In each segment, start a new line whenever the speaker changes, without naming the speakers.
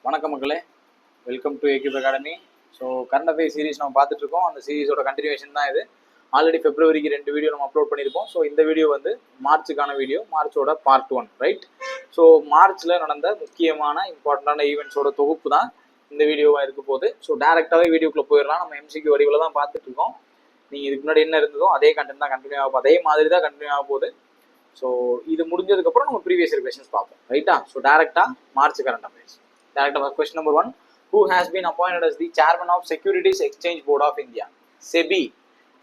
வணக்கம் மக்களே, welcome to ஏக்யூப் academy. So current affair series நம்ம பார்த்துட்டு இருக்கோம். அந்த சீரிஸோட கண்டினியூஷன் தான் இது. ஆல்ரெடி பிப்ரவரிக்கு 2 வீடியோ நம்ம அப்லோட் பண்ணியிருப்போம். ஸோ இந்த வீடியோ வந்து மார்ச்சுக்கான வீடியோ, மார்ச்சோட பார்ட் 1, ரைட்? ஸோ மார்ச்சில் நடந்த முக்கியமான இம்பார்ட்டண்டான ஈவெண்ட்ஸோட தொகுப்பு தான் இந்த வீடியோவாக இருக்க போகுது. ஸோ டேரெக்டாகவே வீடியோக்குள்ளே போயிடலாம். நம்ம எம்சிக்யூ வடிவில் தான் பார்த்துட்டு இருக்கோம். நீங்கள் இதுக்கு முன்னாடி என்ன இருந்ததோ அதே கண்டென்ட் தான் கண்டினியூ ஆகும், அதே மாதிரி தான் கண்டினியூ ஆக போகுது. ஸோ இது முடிஞ்சதுக்கப்புறம் நம்ம ப்ரீவியஸ் இயர் கொஸ்டின்ஸ் பார்ப்போம், ரைட்டா? ஸோ டேரெக்டாக March current affairs. Question number 1. Who has been appointed as the chairman of Securities Exchange Board of India? SEBI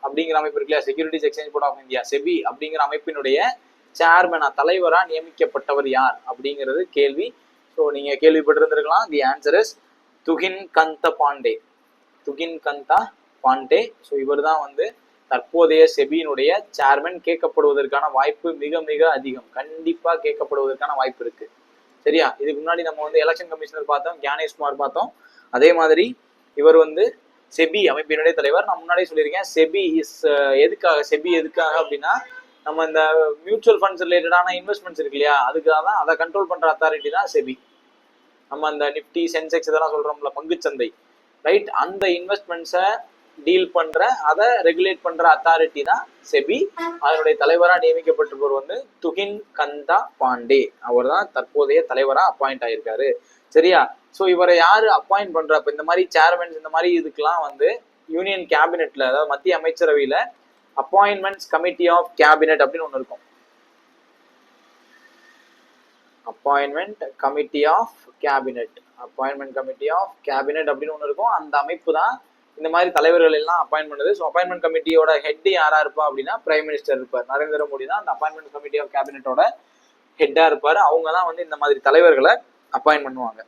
அப்படிங்கிற அமைப்பு இருக்குல்ல, securities exchange board of India, SEBI அப்படிங்கிற அமைப்பினுடைய சேர்மனா, தலைவரா நியமிக்கப்பட்டவர் யார் அப்படிங்கிறது கேள்வி. ஸோ நீங்க கேள்விப்பட்டிருந்திருக்கலாம். The answer is Tuhin Kanta Pandey. Tuhin Kanta Pandey. So இவர் தான் வந்து தற்போதைய செபியினுடைய சேர்மன். கேட்கப்படுவதற்கான வாய்ப்பு மிக மிக அதிகம். கண்டிப்பா கேட்கப்படுவதற்கான வாய்ப்பு இருக்கு, சரியா? இதுக்கு முன்னாடி நம்ம வந்து எலெக்ஷன் கமிஷனர் பார்த்தோம், ஞானேஷ்குமார் பார்த்தோம். அதே மாதிரி இவர் வந்து செபி அமைப்பினுடைய தலைவர். நான் முன்னாடியே சொல்லியிருக்கேன், செபி எதுக்காக அப்படின்னா, நம்ம இந்த மியூச்சுவல் ஃபண்ட்ஸ் ரிலேட்டடான இன்வெஸ்ட்மெண்ட்ஸ் இருக்கு இல்லையா, அதுக்காக தான். அதை கண்ட்ரோல் பண்ற அத்தாரிட்டி தான் செபி. நம்ம இந்த நிப்டி, சென்செக்ஸ் இதெல்லாம் சொல்றோம்ல, பங்குச்சந்தை, ரைட்? அந்த இன்வெஸ்ட்மெண்ட்ஸை டீல் பண்ற, அதை ரெகுலேட் பண்ற அத்தாரிட்டி தான் செபி. அதனுடைய தலைவராக நியமிக்கப்பட்டிருப்பவர் வந்து துகின் கந்தா பாண்டே. அவர் தான் தற்போதைய தலைவராக அப்பாயிண்ட் ஆயிருக்காரு, சரியா? ஸோ இவரை யாரு அப்பாயிண்ட் பண்றா? இப்போ இந்த மாதிரி சேர்மன்ஸ், இந்த மாதிரி இதுக்கெல்லாம் வந்து யூனியன் கேபினெட்ல, அதாவது மத்திய அமைச்சரவையில அப்பாயின்மெண்ட்ஸ் கமிட்டி ஆஃப் கேபினெட் அப்படின்னு ஒன்று இருக்கும். Appointment committee of cabinet, appointment committee of cabinet அப்படின்னு ஒன்று இருக்கும். அந்த அமைப்பு தான் இந்த மாதிரி தலைவர்கள் எல்லாம் அப்பாயின்ட் பண்ணுது. ஸோ அப்பாயின்மெண்ட் கமிட்டியோட ஹெட் யாரா இருப்பா அப்படின்னா பிரைம் மினிஸ்டர் இருப்பார். நரேந்திர மோடி தான் அந்த அப்பாயின்மெண்ட் கமிட்டி ஆஃப் கேபினெட்டோட ஹெட்டா இருப்பாரு. அவங்க தான் வந்து இந்த மாதிரி தலைவர்களை அப்பாயின்ட் பண்ணுவாங்க,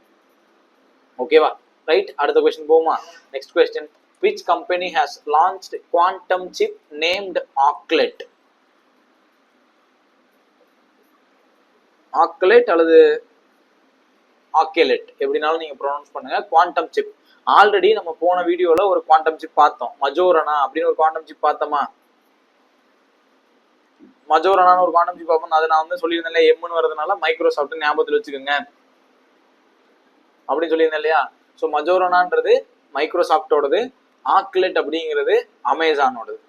ஓகேவா? ரைட், அடுத்த கொஸ்டின் போமா. Next question. Which company has launched quantum chip named Ocelot? Ocelot அல்லது ஆக்கெலெட், எப்படினாலும் நீங்க ப்ரொனவுன்ஸ் பண்ணுங்க. குவாண்டம் சிப் ஆல்ரெடி நம்ம போன வீடியோல ஒரு குவாண்டம் சிப் பார்த்தோம், மஜோரனா அப்படின்னு ஒரு குவாண்டம் சிப் பார்த்தோமா? மஜோரனான்னு ஒரு குவாண்டம் சிப் பார்ப்போம். அதை நான் வந்து சொல்லியிருந்தேன், எம்னு வரதுனால மைக்ரோசாஃப்ட் ஞாபகத்தில் வச்சுக்கோங்க அப்படின்னு சொல்லியிருந்தேன் இல்லையா? ஸோ மஜோரனான்றது மைக்ரோசாஃப்டோடது, ஆக்லெட் அப்படிங்கிறது அமேசானோடது.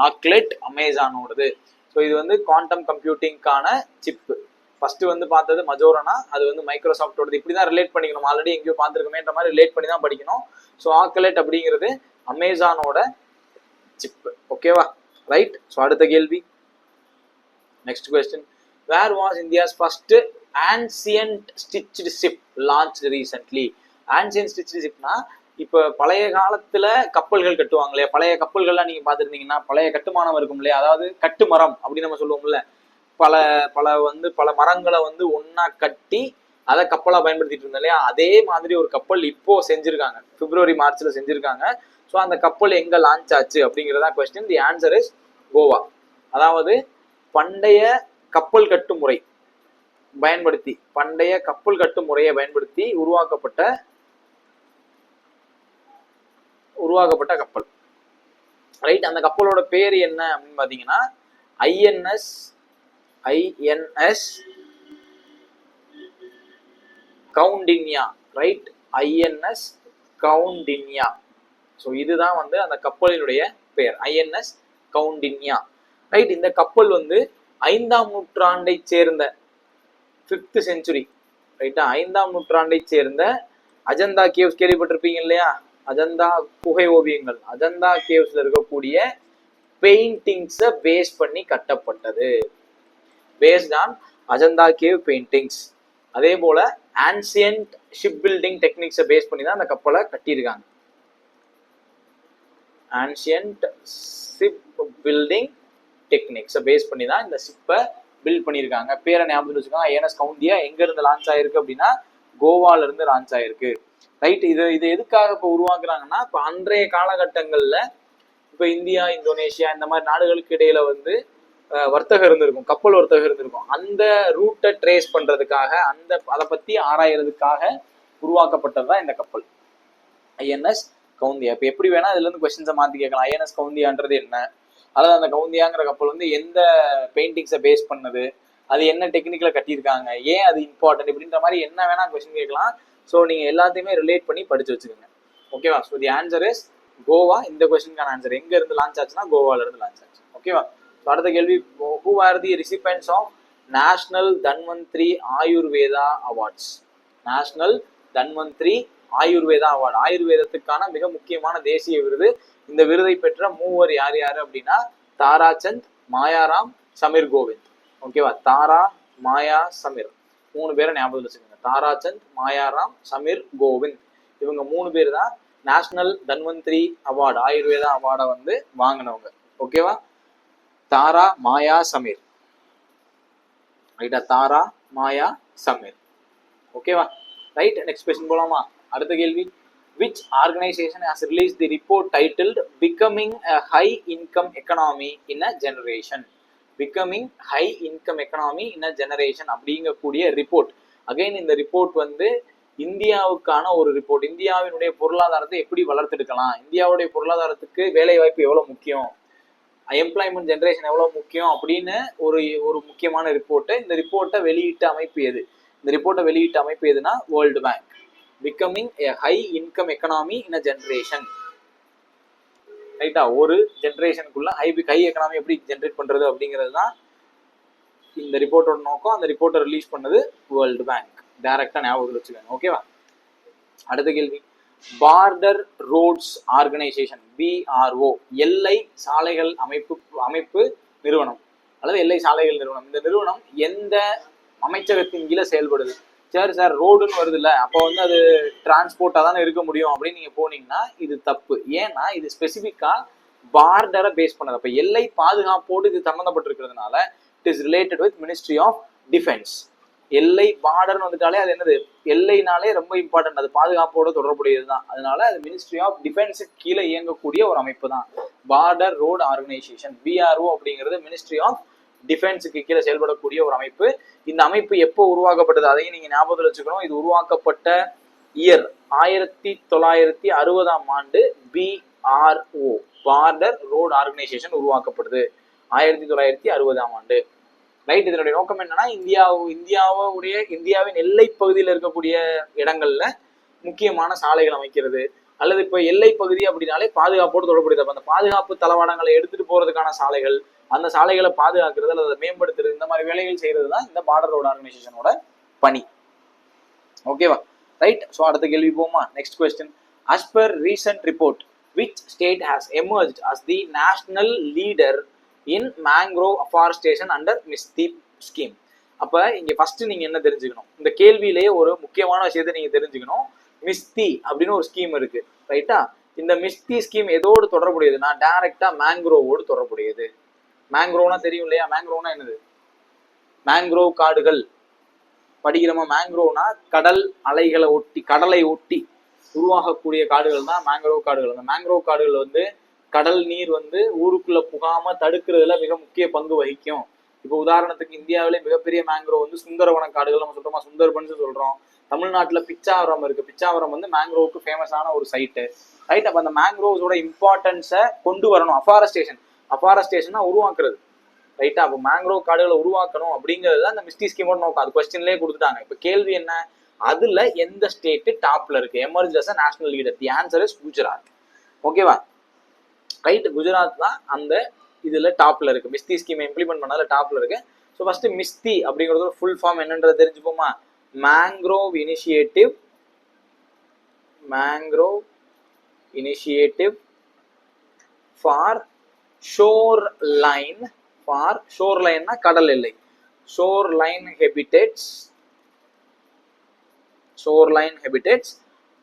ஆக்லெட் அமேசானோடது. ஸோ இது வந்து குவாண்டம் கம்ப்யூட்டிங்கான சிப்பு. ஃபர்ஸ்ட் வந்து பார்த்தது மஜோரனா, அது வந்து மைக்ரோசாஃப்டோடது. இப்படிதான் ரிலேட் பண்ணிக்கணும். ஆல்ரெடி எங்கேயோ பார்த்துருக்கோமேன்ற மாதிரி ரிலேட் பண்ணி தான் படிக்கணும். ஸோ ஆக்லெட் அப்படிங்கிறது அமேசானோட சிப்பு, ஓகேவா? ரைட். ஸோ அடுத்த கேள்வி, next question. Where was India's first ancient stitched ship launched recently? Ancient stitched ஷிப்னா, இப்போ பழைய காலத்துல கப்பல்கள் கட்டுவாங்க இல்லையா, பழைய கப்பல்கள்லாம் நீங்க பார்த்துருந்தீங்கன்னா பழைய கட்டுமானம் இருக்கும் இல்லையா, அதாவது கட்டுமரம் அப்படின்னு நம்ம சொல்லுவோம்ல. பல மரங்களை வந்து ஒன்னா கட்டி அதை கப்பலா பயன்படுத்திட்டு இருந்தோம் இல்லையா, அதே மாதிரி ஒரு கப்பல் இப்போ செஞ்சிருக்காங்க, பிப்ரவரி மார்ச்ல செஞ்சிருக்காங்க. ஸோ அந்த கப்பல் எங்க லான்ச் ஆச்சு அப்படிங்கிறதா question. The answer is Goa. அதாவது பண்டைய கப்பல் கட்டும் முறையை பயன்படுத்தி உருவாக்கப்பட்ட கப்பல், ரைட்? அந்த கப்பலோட பேர் என்ன அப்படின்னு பாத்தீங்கன்னா INS Kaundinya, right? INS Kaundinya. So இதுதான் வந்து அந்த கப்பலினுடைய பெயர், ஐஎன்எஸ் கவுண்டின்யா, ரைட்? இந்த கப்பல் வந்து 5ஆம் நூற்றாண்டை சேர்ந்த 5th century, ரைட்டா? 5ஆம் நூற்றாண்டை சேர்ந்த அஜந்தா கேவ்ஸ் கேள்விப்பட்டிருப்பீங்க இல்லையா? அஜந்தா குகை ஓவியங்கள், அஜந்தா கேவ்ஸ்ல இருக்கக்கூடிய பெயிண்டிங்ஸை பேஸ் பண்ணி கட்டப்பட்டது, based on Ajanta cave paintings. அதே போல ஆன்சியன்ட் ஷிப் பில்டிங் டெக்னிக்ஸை பேஸ் பண்ணி தான் அந்த கப்பலை கட்டியிருக்காங்க. ஆன்சியன்ட் ஷிப் பில்டிங் டெக்னிக்ஸை பேஸ் பண்ணி தான் இந்த ஷிப்பை பில்ட் பண்ணியிருக்காங்க. பேரை ஞாபகம் வச்சுக்கோங்க, ஐஎன்எஸ் கவுண்டியா. எங்க இருந்து லான்ச் ஆயிருக்கு அப்படின்னா கோவால இருந்து லான்ச் ஆயிருக்கு, ரைட்? இது எதுக்காக இப்போ உருவாக்குறாங்கன்னா, இப்போ அன்றைய காலகட்டங்கள்ல இப்போ இந்தியா, இந்தோனேஷியா இந்த மாதிரி நாடுகளுக்கு இடையில வந்து வர்த்தகம் இருந்திருக்கும், கப்பல் வர்த்தகம் இருந்திருக்கும். அந்த ரூட்டை ட்ரேஸ் பண்றதுக்காக, அதை பத்தி ஆராயறதுக்காக உருவாக்கப்பட்டதுதான் இந்த கப்பல் ஐஎன்எஸ் கவுந்தியா. இப்போ எப்படி வேணா இதுல இருந்து கொஸ்டின்ஸை மாத்தி கேட்கலாம். ஐஎன்எஸ் கவுந்தியான்றது என்ன, அதாவது அந்த கவுந்தியாங்கிற கப்பல் வந்து எந்த பெயிண்டிங்ஸை பேஸ் பண்ணது, அது என்ன டெக்னிக்கல கட்டியிருக்காங்க, ஏன் அது இம்பார்ட்டன்ட் இப்படின்ற மாதிரி என்ன வேணா கொஸ்டின் கேட்கலாம். ஸோ நீங்க எல்லாத்தையுமே ரிலேட் பண்ணி படிச்சு வச்சுக்கோங்க. ஓகேவா? So the answer is Goa. இந்த கொஸ்டினுக்கான ஆன்சர் எங்க இருந்து லான்ச் ஆச்சுன்னா கோவால இருந்து லான்ச் ஆச்சு. ஓகேவா? ஸோ அடுத்த கேள்வி, who are the recipients of national Dhanvantari Ayurveda awards? National Dhanvantari Ayurveda award, ஆயுர்வேதத்துக்கான மிக முக்கியமான தேசிய விருது. இந்த விருதை பெற்ற மூவர் யார் யாரு அப்படின்னா தாராசந்த், மாயாராம், சமீர் கோவிந்த். ஓகேவா? தாரா, மாயா, சமீர், 3 பேரை ஞாபகம் வச்சுக்கோங்க. தாராசந்த், மாயாராம், சமீர் கோவிந்த், இவங்க 3 பேர் தான் நேஷனல் தன்வந்திரி அவார்டு, ஆயுர்வேதா அவார்டை வந்து வாங்கினவங்க. ஓகேவா? தாரா, மாயா, சமீர். ரைட்டா? தாரா, மாயா, சமீர். ஓகேவா? ரைட். நெக்ஸ்ட் கொஸ்டின் போலாமா? அடுத்த கேள்வி, which organization has released the report titled becoming a high income economy in a generation? becoming high income economy in a generation அப்படிங்கக்கூடிய ரிப்போர்ட். அகைன் இந்த ரிப்போர்ட் வந்து இந்தியாவுக்கான ஒரு ரிப்போர்ட். இந்தியாவினுடைய பொருளாதாரத்தை எப்படி வளர்த்தெடுக்கலாம், இந்தியாவுடைய பொருளாதாரத்துக்கு வேலை வாய்ப்பு எவ்வளவு முக்கியம், எம்ப்ளாய்மெண்ட் ஜெனரேஷன் எவ்வளவு முக்கியம் அப்படின்னு ஒரு முக்கியமான ரிப்போர்ட். இந்த ரிப்போர்ட்டை வெளியிட்ட அமைப்பு எது? இந்த ரிப்போர்ட்டை வெளியிட்ட அமைப்பு எதுனா world bank. becoming a high income economy in a generation. ரைட்டா? ஒரு ஜென்ரேஷனுக்குள்ள ஹை எக்கனாமி எப்படி ஜென்ரேட் பண்றது அப்படிங்கிறது தான் இந்த ரிப்போர்ட்டோட நோக்கம். அந்த ரிப்போர்ட்டை ரிலீஸ் பண்ணது வேர்ல்டு பேங்க். டைரக்டா ஞாபகம் வச்சுக்கோங்க. ஓகேவா? அடுத்த கேள்வி, பார்டர் ரோட்ஸ் ஆர்கனைசேஷன், BRO, எல்லை சாலைகள் அமைப்பு நிறுவனம் அல்லது எல்லை சாலைகள் நிறுவனம். இந்த நிறுவனம் எந்த அமைச்சகத்தின் கீழே செயல்படுது? சரி சார், ரோடுன்னு வருது இல்ல, அப்போ வந்து அது டிரான்ஸ்போர்ட்டா தானே இருக்க முடியும் அப்படின்னு நீங்க போனீங்கன்னா இது தப்பு. ஏன்னா இது ஸ்பெசிபிக்கா பார்டரை பேஸ் பண்ணது. அப்ப எல்லை பாதுகாப்போடு இது சம்பந்தப்பட்டிருக்கிறதுனால it is related with ministry of defence. எல்லை பார்டர்னு வந்துட்டாலே அது என்னது, எல்லைனாலே ரொம்ப இம்பார்ட்டன்ட், அது பாதுகாப்போட தொடர்புடையது தான். அதனால அது மினிஸ்ட்ரி ஆஃப் டிஃபென்ஸுக்கு கீழே இயங்கக்கூடிய ஒரு அமைப்பு தான் பார்டர் ரோடு ஆர்கனைசேஷன். BRO அப்படிங்கிறது மினிஸ்ட்ரி ஆஃப் டிஃபென்ஸுக்கு கீழே செயல்படக்கூடிய ஒரு அமைப்பு. இந்த அமைப்பு எப்போ உருவாக்கப்பட்டது அதையும் நீங்க ஞாபகத்தில் வச்சுக்கணும். இது உருவாக்கப்பட்ட இயர் 1960ஆம் ஆண்டு. BRO, பார்டர் ரோடு ஆர்கனைசேஷன் உருவாக்கப்படுது 1960ஆம் ஆண்டு. ரைட். இதனுடைய நோக்கம் என்னன்னா இந்தியாவின் எல்லை பகுதியில் இருக்கக்கூடிய இடங்கள்ல முக்கியமான சாலைகள் அமைக்கிறது, அல்லது இப்ப எல்லை பகுதி அப்படின்னாலே பாதுகாப்போடு தொடர்புடையது. அந்த பாதுகாப்பு தளவாடங்களை எடுத்துட்டு போறதுக்கான சாலைகள், அந்த சாலைகளை பாதுகாக்கிறது அல்லது அதை மேம்படுத்துறது, இந்த மாதிரி வேலைகள் செய்யறது தான் இந்த பார்டர் ரோடு ஆர்கனைசேஷனோட பணி. ஓகேவா? ரைட். ஸோ அடுத்த கேள்வி போமா. Next question, as per recent report, which state has emerged as the national leader in mangrove afforestation under MISTI scheme? அப்ப இங்க ஃபர்ஸ்ட் நீங்க என்ன தெரிஞ்சுக்கணும், இந்த கேள்வியிலேயே ஒரு முக்கியமான விஷயத்தை நீங்க தெரிஞ்சுக்கணும். மிஸ்தி அப்படின்னு ஒரு ஸ்கீம் இருக்கு. ரைட்டா? இந்த மிஸ்தி ஸ்கீம் எதோடு தொடர்புடையதுன்னா டைரக்டா மேங்க்ரோவோடு தொடர்புடையது. மேங்க்ரோவ்னா தெரியும் இல்லையா? மேங்க்ரோவ்னா என்னது? மேங்க்ரோவ் காடுகள் படிக்கிறோமா? மேங்க்ரோவ்னா கடல் அலைகளை ஒட்டி, கடலை ஒட்டி உருவாகக்கூடிய காடுகள் தான் மேங்க்ரோவ் காடுகள். அந்த மேங்க்ரோவ் காடுகள் வந்து கடல் நீர் வந்து ஊருக்குள்ள புகாம தடுக்கிறதுல மிக முக்கிய பங்கு வகிக்கும். இப்போ உதாரணத்துக்கு இந்தியாவிலே மிகப்பெரிய மேங்க்ரோவ் வந்து சுந்தரவன காடுகள் நம்ம சொல்றோமா, சுந்தர்பன்ஸ் சொல்றோம். தமிழ்நாட்டுல பிச்சாவரம் இருக்கு. பிச்சாவரம் வந்து மேங்க்ரோவுக்கு ஃபேமஸான ஒரு சைட்டு. ரைட். அப்ப அந்த மேங்க்ரோவ்ஸோட இம்பார்ட்டன்ஸை கொண்டு வரணும். அஃபாரஸ்டேஷனா உருவாக்குறது. ரைட்டா? அப்போ மேங்க்ரோவ் காடுகளை உருவாக்கணும் அப்படிங்கிறது தான் இந்த மிஸ்டி ஸ்கீமோட நோக்கம். அது கொஸ்டின்லேயே கொடுத்துட்டாங்க. இப்போ கேள்வி என்ன, அதுல எந்த ஸ்டேட் டாப்ல இருக்கு emerge as a national leader? The answer is Gujarat. ஓகேவா? ரைட். குஜராத் தான் அந்த இதுல டாப்ல இருக்கு. மிஸ்தி ஸ்கீமை இம்ப்ளிமெண்ட் பண்ணால டாப்ல இருக்கு. ஸோ ஃபர்ஸ்ட் மிஸ்தி அப்படிங்கிறது ஃபுல் ஃபார்ம் என்னன்றது தெரிஞ்சுப்போமா? மேங்க்ரோவ் இனிஷியேட்டிவ் ஃபார் ஷோர்லைன்னா கடல் எல்லை, shoreline habitats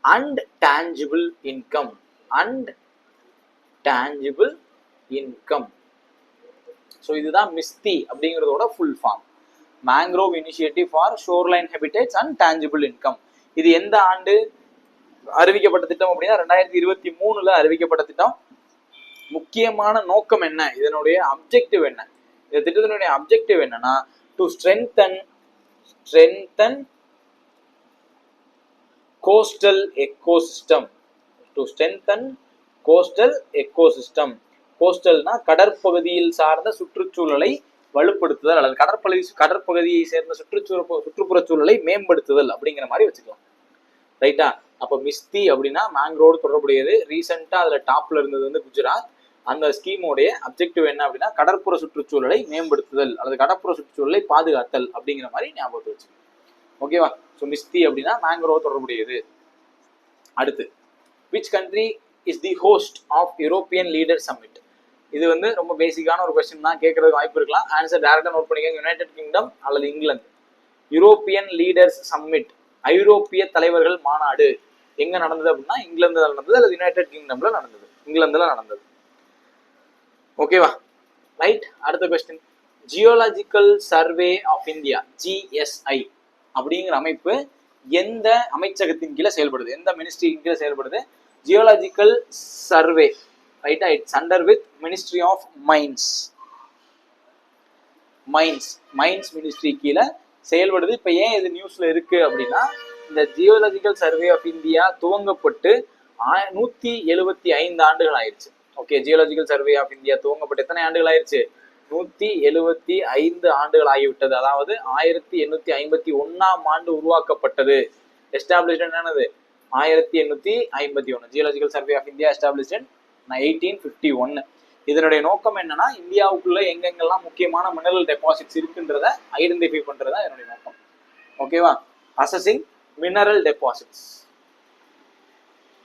and tangible income. So இதுதான் மிஸ்தி அப்படிங்கிறதோட full form. Mangrove initiative for shoreline habitats and tangible income. இது எந்த ஆண்டு அறிவிக்கப்பட்ட திட்டம் அப்படின்னா 2023 அறிவிக்கப்பட்ட திட்டம். முக்கியமான நோக்கம் என்ன, இதனுடைய அப்ஜெக்டிவ் என்ன? இந்த திட்டத்தினுடைய அப்ஜெக்டிவ் என்னன்னா டு ஸ்ட்ரென்தன் கோஸ்டல் எக்கோசிஸ்டம். கோஸ்டல்னா கடற்பகுதியில் சார்ந்த சுற்றுச்சூழலை வலுப்படுத்துதல் அல்லது கடற்பகுதியை சேர்ந்த சுற்றுப்புற சூழலை மேம்படுத்துதல் அப்படிங்கிற மாதிரி வச்சுக்கலாம். ரைட்டா? அப்போ மிஸ்தி அப்படின்னா மேங்க்ரோடு தொடர்புடையது. ரீசெண்டா அதுல டாப்ல இருந்தது வந்து குஜராத். அந்த ஸ்கீமோடைய அப்ஜெக்டிவ் என்ன அப்படின்னா கடற்புற சுற்றுச்சூழலை மேம்படுத்துதல் அல்லது கடற்புற சுற்றுச்சூழலை பாதுகாத்தல் அப்படிங்கிற மாதிரி ஞாபகத்தை வச்சுக்கணும். ஓகேவா? ஸோ மிஸ்தி அப்படின்னா மேங்க்ரோடு தொடர்புடையது. அடுத்து, which country is the host of European Leader Summit? இது வந்து ரொம்ப பேசிக்கான ஒரு கொஸ்டின் தான், கேட்கறதுக்கு வாய்ப்பு இருக்கலாம். ஆன்சர் டைரக்டா நோட் பண்ணிக்கோங்க. யுனைடெட் கிங்டம் அல்லது இங்கிலாந்து. யூரோப்பியன் லீடர்ஸ் சம்மிட், ஐரோப்பிய தலைவர்கள் மாநாடு எங்க நடந்தது அப்படின்னா இங்கிலாந்துல நடந்தது அல்லது யுனைடெட் கிங்டம்ல நடந்தது. இங்கிலாந்துல நடந்தது. ஓகேவா? ரைட். அடுத்த question, geological survey of India GSI அப்படிங்கிற அமைப்பு எந்த அமைச்சகத்தின் கீழே செயல்படுது, எந்த மினிஸ்ட்ரியின் கீழே செயல்படுது? ஜியோலாஜிக்கல் சர்வே, ரைட்டா? It's under with ministry of mines. Mines ministry கீழே செயல்படுது. இப்ப ஏன் இது நியூஸ்ல இருக்கு அப்படின்னா இந்த ஜியோலாஜிக்கல் சர்வே ஆஃப் இந்தியா துவங்கப்பட்டு 175 ஆண்டுகள் ஆயிடுச்சு. Okay, geological survey of India துவங்கப்பட்டு எத்தனை ஆண்டுகள் ஆயிடுச்சு? 175 ஆண்டுகள் ஆகிவிட்டது. அதாவது 1851ஆம் ஆண்டு உருவாக்கப்பட்டது. எஸ்டாப்ளிஷ்ட் என்னது? 1851. Geological survey of India established in 1851. இதனுடைய நோக்கம் என்னன்னா இந்தியாவுக்குள்ள எங்கெங்கெல்லாம் முக்கியமான மினரல் டெபாசிட்ஸ் இருக்குன்றத ஐடென்டிஃபை பண்றதா என்னுடைய நோக்கம். ஓகேவா? அசஸிங் மினரல் டெபாசிட்ஸ்,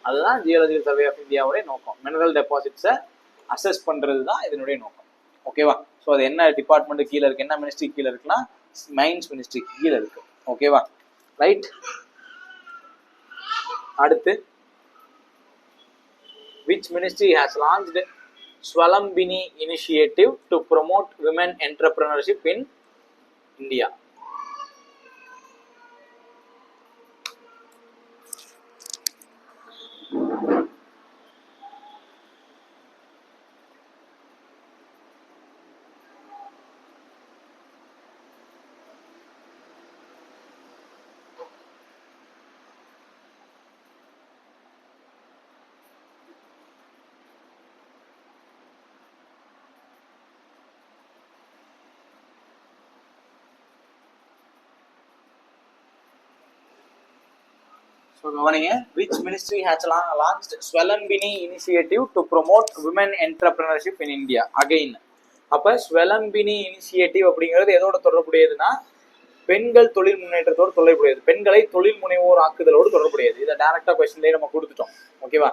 அதுதான் ஜியோலாஜிக்கல் சர்வே ஆஃப் இந்தியாவுடைய நோக்கம். மினரல் டெபாசிட்ஸை அசஸ் பண்றது தான் இதனுடைய நோக்கம். ஓகேவா? ஸோ அது என்ன டிபார்ட்மெண்ட் கீழே இருக்கு, என்ன மினிஸ்ட்ரி கீழே இருக்குன்னா மைன்ஸ் மினிஸ்ட்ரி கீழே இருக்கு. ஓகேவா? ரைட். அடுத்து, which ministry has launched Swalambini initiative to promote women entrepreneurship in India? So, which ministry has launched Swalambini initiative to promote women entrepreneurship in India? Again, அப்ப ஸ்வலம்பினி இனிஷியேட்டிவ் அப்படிங்கிறது எதோட தொடர்புடையதுன்னா பெண்கள் தொழில் முன்னேற்றத்தோடு தொடர்புடையது, பெண்களை தொழில் முனைவோர் ஆக்குதலோடு தொடர்புடையது. இதை டைரக்டா கொஸ்டின்லயே நம்ம கொடுத்துட்டோம். ஓகேவா?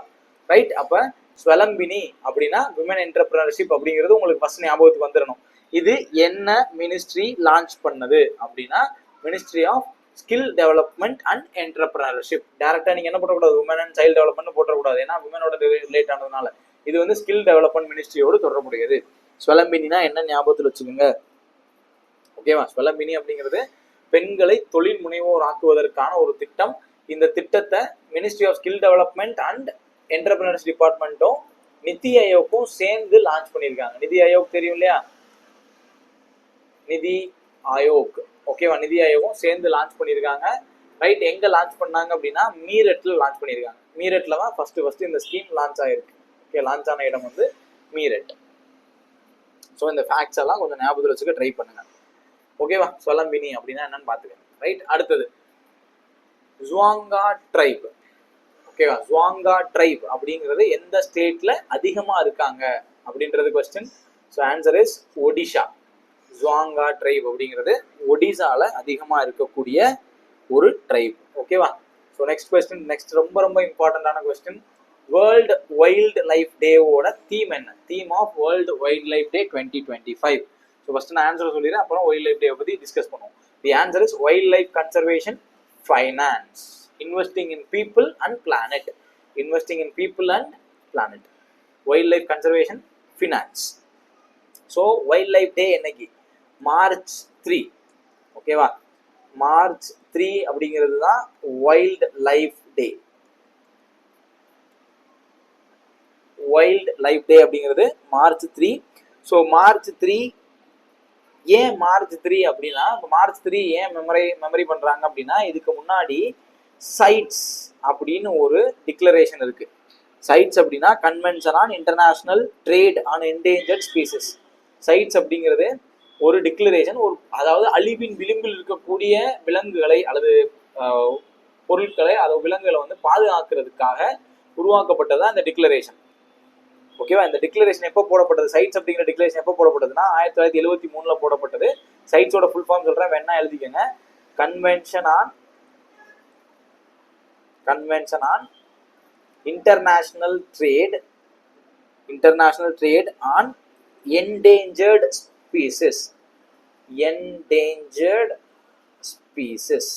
ரைட். அப்ப ஸ்வலம்பினி அப்படின்னா விமன் என்டர்பிரினர்ஷிப் அப்படிங்கிறது உங்களுக்கு ஃபர்ஸ்ட் ஞாபகத்துக்கு வந்துடணும். இது என்ன மினிஸ்ட்ரி லான்ச் பண்ணது அப்படின்னா ministry of skill development and entrepreneurship. டைரக்டா நீங்க என்ன போட்டக்கூடாது, உமன் அண்ட் சைல்டு டெவலப்மெண்ட் போட்டக்கூடாது, ஏன்னா விமனோட ரிலேட் ஆனதுனால. இது வந்து ஸ்கில் டெவலப்மெண்ட் மினிஸ்ட்ரியோடு தொடர்புடையது. ஸ்வலம்பினா என்ன ஞாபகத்தில் வச்சுக்கோங்க. ஓகேவா? ஸ்வலம்பினி அப்படிங்கிறது பெண்களை தொழில் முனைவோர் ஆக்குவதற்கான ஒரு திட்டம். இந்த திட்டத்தை ministry of skill development and entrepreneurs டிபார்ட்மெண்ட்டும் நிதி ஆயோக்கும் சேர்ந்து லான்ச் பண்ணியிருக்காங்க. நிதி ஆயோக் தெரியும் இல்லையா? நிதி ஆயோக். ஓகேவா? நிதி ஆயோகம் சேர்ந்து லான்ச் பண்ணியிருக்காங்க. ரைட். எங்க லான்ச் பண்ணாங்க அப்படின்னா மீரட்ல லான்ச் பண்ணியிருக்காங்க. மீரட்ல தான் ஃபர்ஸ்ட் இந்த ஸ்கீம் லான்ச் ஆயிருக்கு. ஓகே, லான்ச் ஆன இடம் வந்து மீரட். ஸோ இந்த ஃபேக்ட்ஸ் எல்லாம் கொஞ்சம் ஞாபகத்தில் வச்சுக்க ட்ரை பண்ணுங்க. ஓகேவா? ஸ்வலம்பினி அப்படின்னா என்னன்னு பாத்துக்கங்க. ரைட். அடுத்தது ஜுவாங்கா ட்ரைப். ஓகேவா? ஜுவாங்கா ட்ரைப் அப்படிங்கிறது எந்த ஸ்டேட்ல அதிகமா இருக்காங்க அப்படின்றது question. So answer is Odisha. Juanga tribe அப்படிங்கிறது ஒடிசால அதிகமா இருக்கக்கூடிய ஒரு ட்ரைப். ஓகேவா? ஸோ நெக்ஸ்ட் கொஸ்டின், நெக்ஸ்ட் ரொம்ப ரொம்ப இம்பார்ட்டன்டான கொஸ்டின். வேர்ல்டு வைல்ட் லைஃப் டேவோட தீம் என்ன? Theme of world wildlife day 2025. So first நான் ஆன்சர் சொல்லிடுறேன், அப்புறம் வைல்ட் லைஃப் டே பத்தி டிஸ்கஸ் பண்ணுவோம். The answer is wildlife conservation, finance, investing in people and planet. Investing in people and planet. Wildlife conservation, finance. So wildlife day என்னைக்கு? March 3. ஓகேவா? March 3 அப்படிங்கிறது தான் wildlife day. Wildlife day அப்படிங்கிறது March 3. So March 3 ஏன் March 3 அப்படின்னா, March 3 ஏன் memory பண்றாங்க அப்படின்னா இதுக்கு முன்னாடி சைட்ஸ் அப்படின்னு ஒரு டிக்ளரேஷன் இருக்கு. சைட்ஸ் அப்படின்னா convention on international trade on endangered species. CITES அப்படிங்கிறது ஒரு டிக்ளரேஷன், ஒரு அதாவது அழிவின் விளிம்பில் இருக்கக்கூடிய விலங்குகளை அல்லது பொருட்களை அல்லது விலங்குகளை வந்து பாதுகாக்கிறதுக்காக உருவாக்கப்பட்டதா இந்த டிக்ளரேஷன். ஓகேவா? இந்த டிக்ளரேஷன் எப்போ போடப்பட்டது? சைட்ஸ் அப்படிங்கிற டிக்ளரேஷன் எப்போ போடப்பட்டதுன்னா 1973 போடப்பட்டது. சைட்ஸோட ஃபுல் ஃபார்ம் சொல்றேன், வேணா எழுதிக்கங்க. Convention on international trade on endangered species.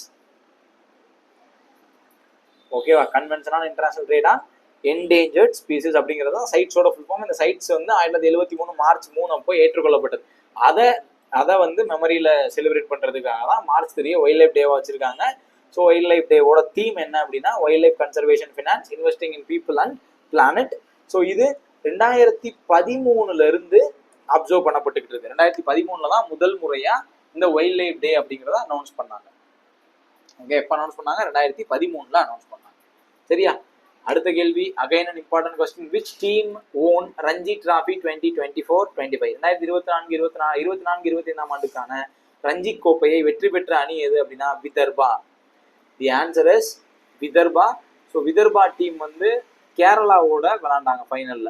ஓகேவா? Convention on international trade on endangered species அப்படிங்கிறது தான் சைட்ஸோட ஃபுல் ஃபார்ம். இந்த சைட்ஸ் வந்து 1973 மார்ச் 3 அப்போ ஏற்றுக்கொள்ளப்பட்டது. அதை வந்து மெமரியில செலிப்ரேட் பண்றதுக்காக தான் மார்ச் 3 வைல்ட் லைஃப் டேவா வச்சிருக்காங்க. ஸோ வைல்ட் லைஃப் டேவோட தீம் என்ன அப்படின்னா wild life conservation, finance, investing in people and planet. So இது 2013 இருந்து அப்சர்வ் பண்ணப்பட்டுக்கிட்டு இருக்கு. 2013 தான் முதல் முறையா இந்த வைல்ட் லைஃப் டே அப்படிங்கிறத அனௌன்ஸ் பண்ணாங்க. ஓகே, எப்போ அனௌன்ஸ் பண்ணாங்க? 2013 அனௌன்ஸ் பண்ணாங்க. சரியா? அடுத்த கேள்வி, again an important question. Which team own Ranji trophy 2024-25? 2024-25 ஆண்டுக்கான ரஞ்சி கோப்பையை வெற்றி பெற்ற அணி எது அப்படின்னா விதர்பா. தி answer is Vidarbha. So Vidarbha team வந்து கேரளாவோட விளையாண்டாங்க ஃபைனல்ல.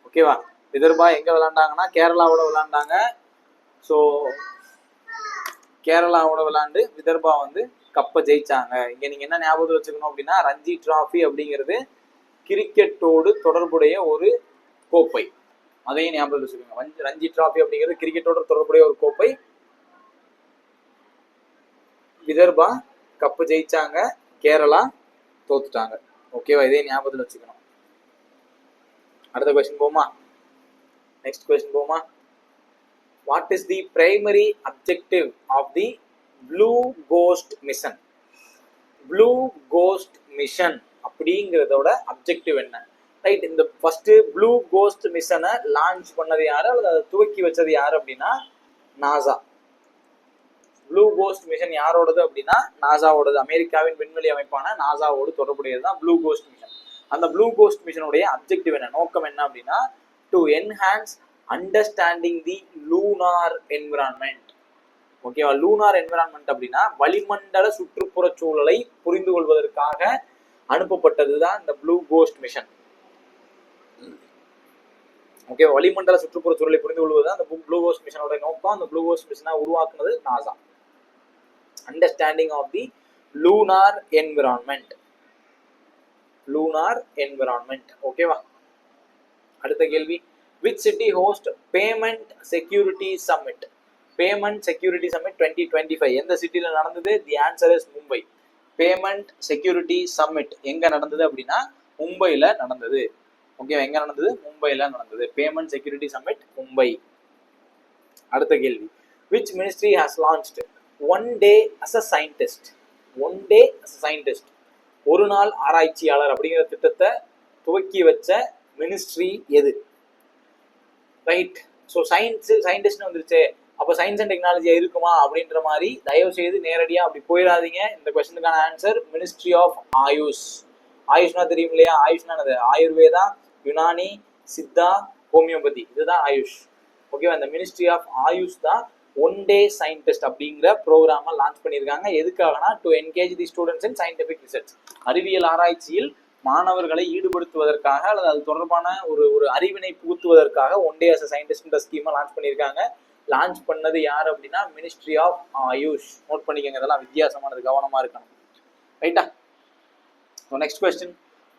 ஓகேவா? விதர்பா எங்க விளையாண்டாங்கன்னா கேரளாவோட விளையாண்டாங்க. ஸோ கேரளாவோட விளையாண்டு விதர்பா வந்து கப்பை ஜெயிச்சாங்க. இங்க நீங்க என்ன ஞாபகத்தில் வச்சுக்கணும் அப்படின்னா ரஞ்சி டிராஃபி அப்படிங்கிறது கிரிக்கெட்டோடு தொடர்புடைய ஒரு கோப்பை. அதையும் ஞாபகத்தில் வச்சுக்கோங்க. ரஞ்சி டிராஃபி அப்படிங்கிறது கிரிக்கெட்டோடு தொடர்புடைய ஒரு கோப்பை. விதர்பா கப்பு ஜெயிச்சாங்க, கேரளா தோத்துட்டாங்க. ஓகேவா? இதே ஞாபகத்தில் வச்சுக்கணும். அடுத்த கொஸ்டின் போமா? நெக்ஸ்ட் கொஸ்டின் போமா? What is the primary objective of the blue cost mission? Blue cost mission அப்படிங்கிறதோட அப்ஜெக்டிவ் என்ன? ரைட், இந்த ஃபர்ஸ்ட் ப்ளூ கோஸ்ட் மிஷனை லான்ச் பண்ணது யாரு அல்லது அதை துவக்கி வச்சது யாரு அப்படின்னா நாசா. ப்ளூ கோஸ்ட் மிஷன் யாரோடது அப்படின்னா நாசாவோடது. அமெரிக்காவின் விண்வெளி அமைப்பான நாசாவோடு தொடர்புடையது தான் ப்ளூ கோஸ்ட் மிஷன். அந்த ப்ளூ கோஸ்ட் மிஷனுடைய அப்ஜெக்டிவ் என்ன, நோக்கம் என்ன அப்படின்னா to enhance understanding the lunar environment. ஓகேவா? லூனார் என்விரான்மெண்ட் அப்படின்னா வளிமண்டல சுற்றுப்புற சூழலை புரிந்து கொள்வதற்காக அனுப்பப்பட்டதுதான் இந்த ப்ளூ கோஸ்ட் மிஷன். ஓகே, வளிமண்டல சுற்றுப்புற சூழலை புரிந்து கொள்வதுதான் அந்த ப்ளூ கோஸ்ட் மிஷனோட நோக்கம். அந்த ப்ளூ கோஸ்ட் மிஷனை உருவாக்குனது NASA. Understanding of the lunar environment. ஓகேவா? அடுத்த கேள்வி, which city host payment security summit? Payment security summit 2025 எந்த சிட்டில நடந்தது? The answer is Mumbai. Payment security summit எங்க நடந்தது அப்படின்னா மும்பைல நடந்தது. ஓகே, எங்க நடந்தது? மும்பைல நடந்தது. Payment security summit Mumbai. அடுத்த கேள்வி, which ministry has launched one day as a scientist? ஒரு நாள் ஆராய்ச்சியாளர் அப்படிங்கிற திட்டத்தை துவக்கி வச்ச மினிஸ்ட்ரி எது? ரைட், ஸோ சயின்டிஸ்ட்னு வந்துருச்சு, அப்போ சயின்ஸ் அண்ட் டெக்னாலஜியா இருக்குமா அப்படின்ற மாதிரி தயவு செய்து நேரடியாக அப்படி போயிடாதீங்க. இந்த கொஸ்டினுக்கான ஆன்சர் மினிஸ்ட்ரி ஆஃப் ஆயுஷ். ஆயுஷ்னா தெரியும் இல்லையா? ஆயுஷ்னானது ஆயுர்வேதா, யுனானி, சித்தா, ஹோமியோபதி, இதுதான் ஆயுஷ். ஓகேவா? இந்த மினிஸ்ட்ரி ஆஃப் ஆயுஷ் தான் ஒன் டே சயின்டிஸ்ட் அப்படிங்கிற ப்ரோக்ராமை லான்ச் பண்ணியிருக்காங்க. எதுக்காகனா to engage the students in scientific research. அறிவியல் ஆராய்ச்சியில் மாணவர்களை ஈடுபடுத்துவதற்காக அல்லது அது தொடர்பான ஒரு அறிவினை புகுத்துவதற்காக ஒன் டே அஸ் சயின்டிஸ்ட் ஸ்கீமை லான்ச் பண்ணியிருக்காங்க. லான்ச் பண்ணது யார் அப்படின்னா மினிஸ்ட்ரி ஆஃப் ஆயுஷ். நோட் பண்ணிக்கங்க, இதெல்லாம் வித்தியாசமானது, கவனமா இருக்கணும். ரைட்டா? Next question,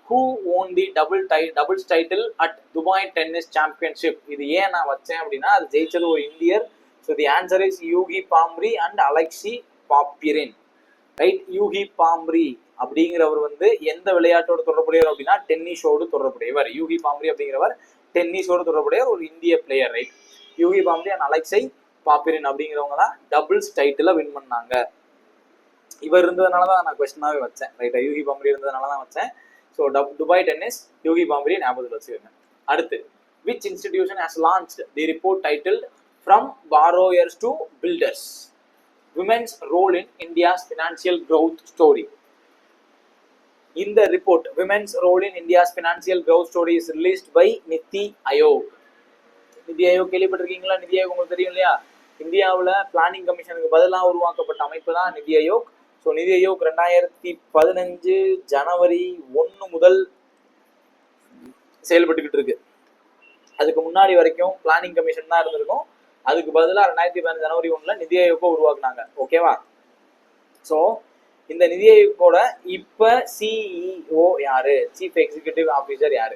who won the doubles title at Dubai Tennis Championship? இது ஏன் நான் வச்சேன் அப்படின்னா அது ஜெயிச்சது ஒரு இந்தியர். So the answer is Yuki பாம்ரி and Alexei Popyrin. Right, Yuki பாம்ரி அப்படிங்கிறவர் வந்து எந்த விளையாட்டோடு தொடர்புடையவர் அப்படின்னா டென்னிஸோடு தொடர்புடையவர். யூகி பாம்ரி அப்படிங்கிறவர் டென்னிஸோடு தொடர்புடையவர், ஒரு இந்திய பிளேயர். ரைட், யூகி பாம்ரி அண்ட் அலெக்சை பாப்பிரின் அப்படிங்கிறவங்க தான் டபுள்ஸ் டைட்டிலை வின் பண்ணாங்க. இவர் இருந்ததுனால தான் நான் கொஸ்டினாவே வச்சேன். ரைட்டா, யூகி பாம்ரி இருந்ததுனால தான் வச்சேன். ஸோ துபாய் டென்னிஸ் யூகி பாம்ரி ஞாபகத்தில் வச்சுக்கோங்க. அடுத்து, which institution has launched the report titled From Borrowers to Builders? Women's role in India's financial growth story. In the report, Women's role in India's financial growth story is released by Niti Aayog. நிதி ஆயோக் கேள்விப்பட்டிருக்கீங்களா? நிதி ஆயோக் உங்களுக்கு தெரியும் இல்லையா? இந்தியாவில் planning கமிஷனுக்கு பதிலாக உருவாக்கப்பட்ட அமைப்பு தான் நிதி ஆயோக். ஸோ நிதி ஆயோக் 2015 ஜனவரி 1 முதல் செயல்பட்டுக்கிட்டு இருக்கு. அதுக்கு முன்னாடி வரைக்கும் பிளானிங் கமிஷன் தான் இருந்திருக்கும். அதுக்கு பதிலாக 2015 ஜனவரி 1 நிதி ஆயோக்கை உருவாக்குனாங்க. ஓகேவா? ஸோ இந்த நிதி ஆயோக்கோட இப்ப சிஇஓ யாரு, சீஃப் எக்ஸிகியூட்டிவ் ஆஃபீஸர் யாரு?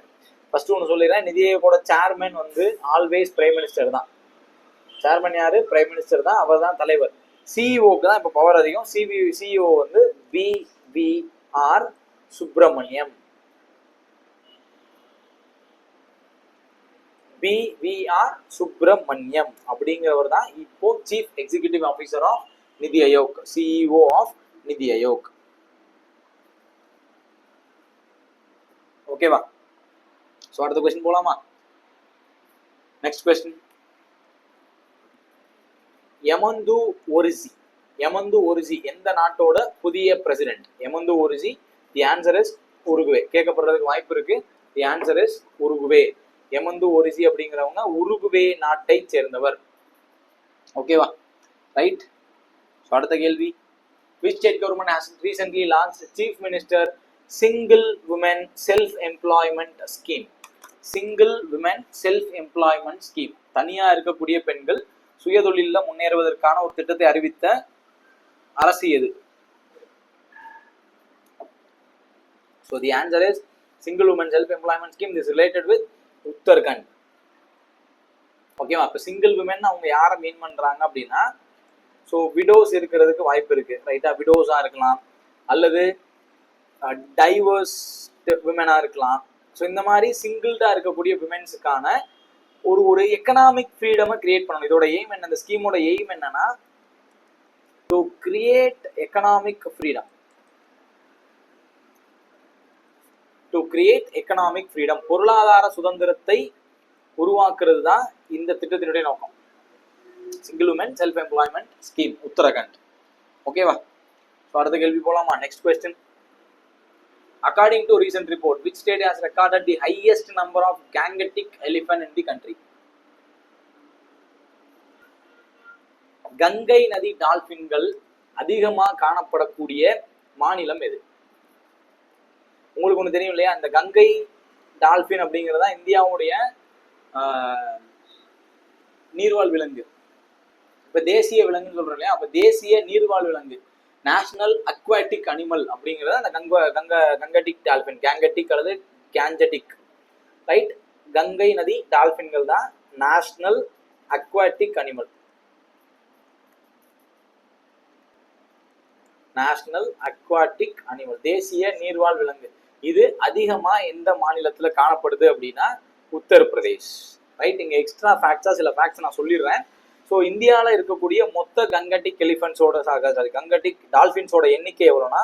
ஃபர்ஸ்ட் ஒன்று சொல்லிடுறேன், நிதி ஆயோக்கோட சேர்மன் வந்து ஆல்வேஸ் பிரைம் மினிஸ்டர் தான். சேர்மன் யாரு? பிரைம் மினிஸ்டர் தான், அவர் தான் தலைவர். சிஇஓக்கு தான் இப்போ பவர் அதிகம். சிஇஓ வந்து விவிஆர் சுப்பிரமணியம். பிவிஆர் சுப்பிரமணியம் அப்படிங்கிறவர் தான் இப்போ சீஃப் எக்ஸிகியூட்டிவ் ஆஃபீஸர் ஆஃப் நிதி ஆயோக், சிஇஓ ஆஃப் நிதி ஆயோக். ஓகேவா? ஸோ அடுத்த கொஸ்டின் போலாமா? Next question, யமந்து ஒரிசி. யமந்து ஒரிசி எந்த நாட்டோட புதிய president? Yamandu Orsi. The answer is Uruguay. கேட்கப்படுறதுக்கு வாய்ப்பு இருக்கு. The answer is Uruguay. Yamandu Orsi அப்படிங்கிறவங்க உருகுவே நாட்டை சேர்ந்தவர். ஓகேவா? ரைட். ஸோ அடுத்த கேள்வி, which state government has recently launched chief minister single women self employment scheme? single women self employment scheme, தனியா இருக்கக்கூடிய பெண்கள் சுயதொழில முன்னேறுவதற்கான ஒரு திட்டத்தை அறிவித்த அரசு எது? So the answer is single women self employment scheme. This is related with Uttarakhand. ஓகேவா? இப்போ சிங்கிள் விமன் அவங்க யாரை மீன் பண்றாங்க அப்படின்னா, ஸோ விடோஸ் இருக்கிறதுக்கு வாய்ப்பு இருக்கு. ரைட்டா? விடோஸா இருக்கலாம், அல்லது டைவர்ஸ் விமனா இருக்கலாம். ஸோ இந்த மாதிரி சிங்கிள்டா இருக்கக்கூடிய விமென்ஸுக்கான ஒரு எக்கனாமிக் ஃப்ரீடமை கிரியேட் பண்ணணும். இதோட எய்ம் என்ன? இந்த ஸ்கீமோட எய்ம் என்னன்னா, to create economic freedom. To create economic freedom, பொருளாதார சுதந்திரத்தை உருவாக்குறது தான் இந்த திட்டத்தினுடைய நோக்கம். Single woman self employment scheme, Uttarakhand. ஓகேவா? ஸோ அடுத்த கேள்வி போலாமா? Next question, according to recent report which state has recorded the highest number of gangetic elephant in the country? Gangai நதி டால்பின்கள் அதிகமாக காணப்படக்கூடிய மாநிலம் எது? உங்களுக்கு ஒன்று தெரியும் இல்லையா, இந்த கங்கை டால்பின் அப்படிங்கிறதா இந்தியாவுடைய நீர்வாழ் விலங்கு. இப்ப தேசிய விலங்குன்னு சொல்றோம் இல்லையா, அப்ப தேசிய நீர்வாழ் விலங்கு, நேஷனல் அக்வாட்டிக் அனிமல் அப்படிங்கிறத அந்த கங்கடிக் டால்பின், கேங்கட்டிக் அல்லது கேஞ்சட்டிக். ரைட்? கங்கை நதி டால்பின்கள் தான் national aquatic animal. National aquatic animal, தேசிய நீர்வாழ் விலங்கு. இது அதிகமா எந்த மாநிலத்துல காணப்படுது அப்படின்னா உத்தரப்பிரதேஷ். ரைட்? இங்க எக்ஸ்ட்ரா ஃபேக்ட்ஸா சில ஃபேக்ட்ஸ் நான் சொல்லிடுறேன். ஸோ இந்தியாவில் இருக்கக்கூடிய மொத்த கங்கட்டிக் எலிஃபென்ட்ஸோட கங்கட்டிக் டால்பின்ஸோட எண்ணிக்கை எவ்வளோனா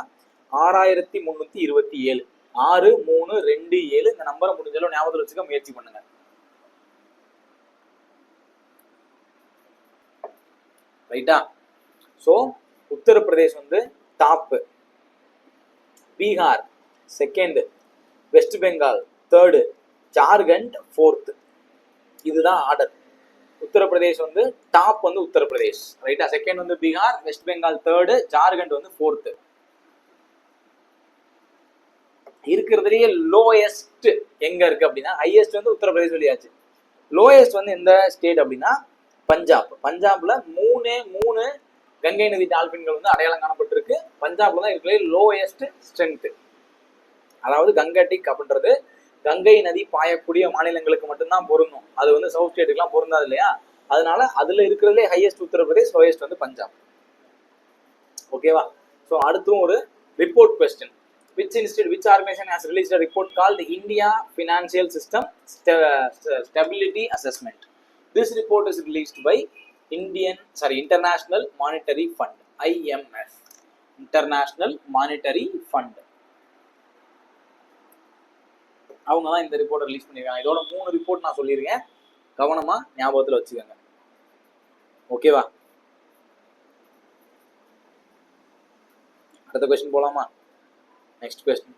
6327. 6327. இந்த நம்பரை முடிஞ்சாலும் ஞாபகத்தில் வச்சுக்க முயற்சி பண்ணுங்க. ரைட்டா? ஸோ உத்தரப்பிரதேஷ் வந்து top, Bihar second, west Bengal third, Jharkhand fourth. இதுதான் ஆர்டர். உத்தரப்பிரதேஷ் வந்து டாப் வந்து உத்தரப்பிரதேஷ். ரைட்டா? செகண்ட் வந்து பீகார், வெஸ்ட் பெங்கால் தேர்டு, ஜார்க்கண்ட் வந்து ஃபோர்த்து. இருக்கிறதுலயே லோயஸ்ட் எங்க இருக்கு அப்படின்னா, ஹையஸ்ட் வந்து உத்தரப்பிரதேஷ் வெளியாச்சு. லோயஸ்ட் வந்து எந்த ஸ்டேட் அப்படின்னா பஞ்சாப். பஞ்சாப்ல மூணு கங்கை நதி டால்பின்கள் வந்து அடையாளம் காணப்பட்டிருக்கு. பஞ்சாப்ல தான் இருக்கிற லோயஸ்ட் ஸ்ட்ரென்த். அதாவது கங்கட்டிக் அப்படின்றது கங்கை நதி பாயக்கூடிய மாநிலங்களுக்கு மட்டும்தான் பொருந்தும். அது வந்து சவுத் ஸ்டேட்டுக்குலாம் பொருந்தாது இல்லையா? அதனால அதுல இருக்கிறதுலே ஹையஸ்ட் உத்தரப்பிரதேஷ், லோயஸ்ட் வந்து பஞ்சாப். ஓகேவா? ஸோ அடுத்தும் ஒரு report question. which organization has released a report called the India Financial System Stability Assessment? This report is released by International Monetary Fund, IMF. International Monetary Fund. அவங்க தான் இந்த ரிப்போர்ட்டை ரிலீஸ் பண்ணிருக்காங்க. இதோட 3 ரிப்போர்ட் நான் சொல்லியிருக்கேன், கவனமா ஞாபகத்தில் வச்சுக்கோங்க. ஓகேவா? அடுத்த கொஸ்டின் போலாமா? Next question,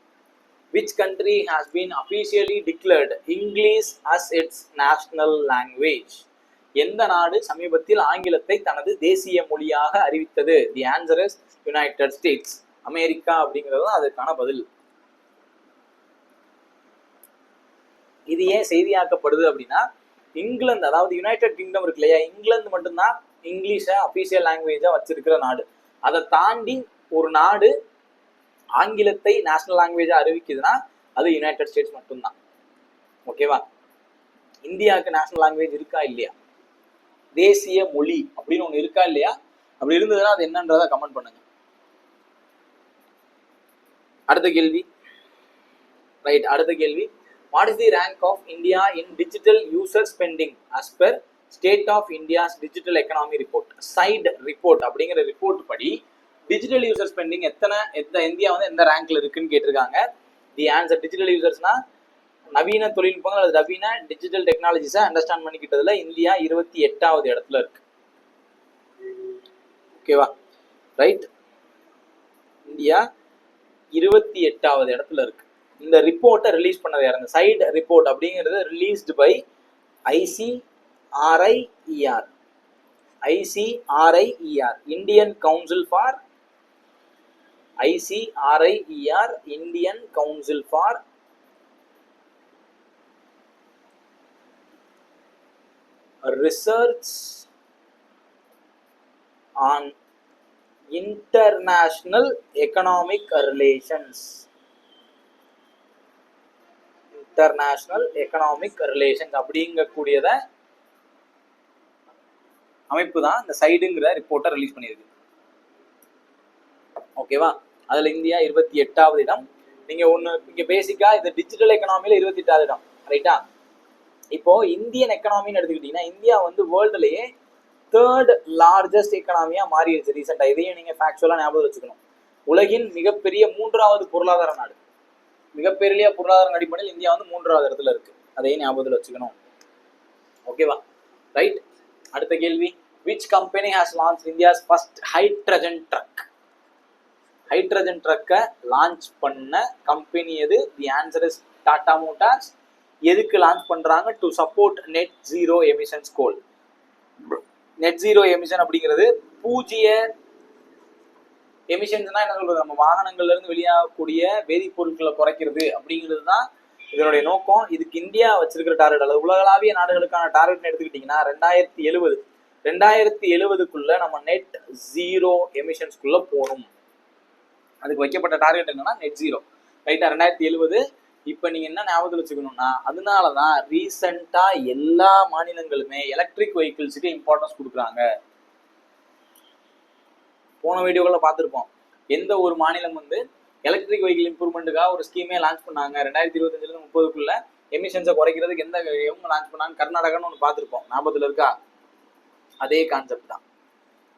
which country has been officially declared English as its national language? எந்த நாடு சமீபத்தில் ஆங்கிலத்தை தனது தேசிய மொழியாக அறிவித்தது? தி answer is United states. America அப்படிங்கிறது அதற்கான பதில். இது ஏன் செய்தியாக்கப்படுது அப்படின்னா, இங்கிலாந்து, அதாவது யுனைடெட் கிங்டம் இருக்கு இல்லையா, இங்கிலாந்து மட்டும்தான் இங்கிலீஷை அபிஷியல் லாங்குவேஜா வச்சிருக்கிற நாடு. அதை தாண்டி ஒரு நாடு ஆங்கிலத்தை நேஷனல் லாங்குவேஜா அறிவிக்குதுன்னா அது யுனைடெட் ஸ்டேட்ஸ் மட்டும்தான். ஓகேவா? இந்தியாவுக்கு நேஷனல் லாங்குவேஜ் இருக்கா இல்லையா, தேசிய மொழி அப்படின்னு ஒண்ணு இருக்கா இல்லையா? அப்படி இருந்ததுன்னா அது என்னன்றதை கமெண்ட் பண்ணுங்க. அடுத்த கேள்வி. ரைட், அடுத்த கேள்வி. What is the rank of India in digital user spending as per State of India's Digital Economy Report? SIDE report அப்படிங்கிற ரிப்போர்ட் படி டிஜிட்டல் யூசர் ஸ்பெண்டிங் இந்தியா வந்து எந்த ரேங்க்ல இருக்குன்னு கேட்டிருக்காங்க. தி ஆன்சர், டிஜிட்டல் யூசர்ஸ்னா நவீன தொழில்நுட்பங்கள் அல்லது நவீன டிஜிட்டல் டெக்னாலஜிஸை அண்டர்ஸ்டாண்ட் பண்ணிக்கிட்டதுல இந்தியா 28வது இடத்துல இருக்கு. ஓகேவா? ரைட், இந்தியா 28வது இடத்துல இருக்கு. இந்த ரிப்போர்ட்டை ரிலீஸ் பண்ணது யாருங்க? சைடு ரிப்போர்ட் அப்படிங்கிறது released by ICRIER. ICRIER, Indian council for ICRIER, Indian council for research on international economic relations. International economic relations அப்படிங்கக்கூடியத அமைப்பு தான் இந்த சைடுங்கிற ரிப்போர்ட்டை ரிலீஸ் பண்ணியிருக்கு. ஓகேவா? அதுல இந்தியா 28வது இடம். நீங்க இங்க பேசிக்கா இந்த டிஜிட்டல் எக்கனாமில 28வது இடம். ரைட்டா? இப்போ இந்தியன் எக்கனாமின்னு எடுத்துக்கிட்டீங்கன்னா, இந்தியா வந்து வேர்ல்டுலயே 3rd லார்ஜஸ்ட் எக்கனாமியா மாறிடுச்சு ரீசெண்டா. இதையும் நீங்க ஃபேக்சுவலா ஞாபகம் வச்சுக்கணும். உலகின் மிகப்பெரிய 3வது பொருளாதார நாடு. மிகப்பெரிய பொருளாதார அடிப்படையில் இந்தியா வந்து 3வது இடத்துல இருக்கு. அதையும் ஞாபகத்தில் வச்சுக்கணும். ஓகேவா? ரைட், அடுத்த கேள்வி. Which company has launched India's first hydrogen truck? Hydrogen ட்ரக்கை லான்ச் பண்ண கம்பெனி எது? The answer is Tata Motors. எதுக்கு லான்ச் பண்றாங்க? To support net zero emissions goal. Net zero emission அப்படிங்கிறது பூஜ்ஜிய எமிஷன்ஸ்னா என்ன சொல்றது, நம்ம வாகனங்கள்ல இருந்து வெளியாகக்கூடிய வேதிப்பொருட்களை குறைக்கிறது அப்படிங்கிறது தான் இதனுடைய நோக்கம். இதுக்கு இந்தியா வச்சிருக்கிற டார்கெட் அல்லது உலகளாவிய நாடுகளுக்கான டார்கெட் எடுத்துக்கிட்டீங்கன்னா 2070 நம்ம நெட் ஜீரோ எமிஷன்ஸ்குள்ள போகணும். அதுக்கு வைக்கப்பட்ட டார்கெட் என்னன்னா நெட் ஜீரோ. ரைட்டா? 2070. இப்ப நீங்க என்ன ஞாபகத்தில் வச்சுக்கணும்னா, அதனாலதான் ரீசெண்டா எல்லா மாநிலங்களுமே எலக்ட்ரிக் வெஹிக்கிள்ஸுக்கு இம்பார்ட்டன்ஸ் கொடுக்குறாங்க. போன வீடியோக்களை பார்த்துருப்போம். எந்த ஒரு மாநிலம் வந்து எலக்ட்ரிக் வெஹிக்கிள் இம்ப்ரூவ்மெண்ட்டுக்காக ஒரு ஸ்கீமே லான்ச் பண்ணாங்க 2025-30 எமிஷன்ஸை குறைக்கிறதுக்கு எவங்க லான்ச் பண்ணாங்க? கர்நாடகான்னு ஒன்று பார்த்துருப்போம். ஞாபகத்தில் இருக்கா? அதே கான்செப்ட் தான்.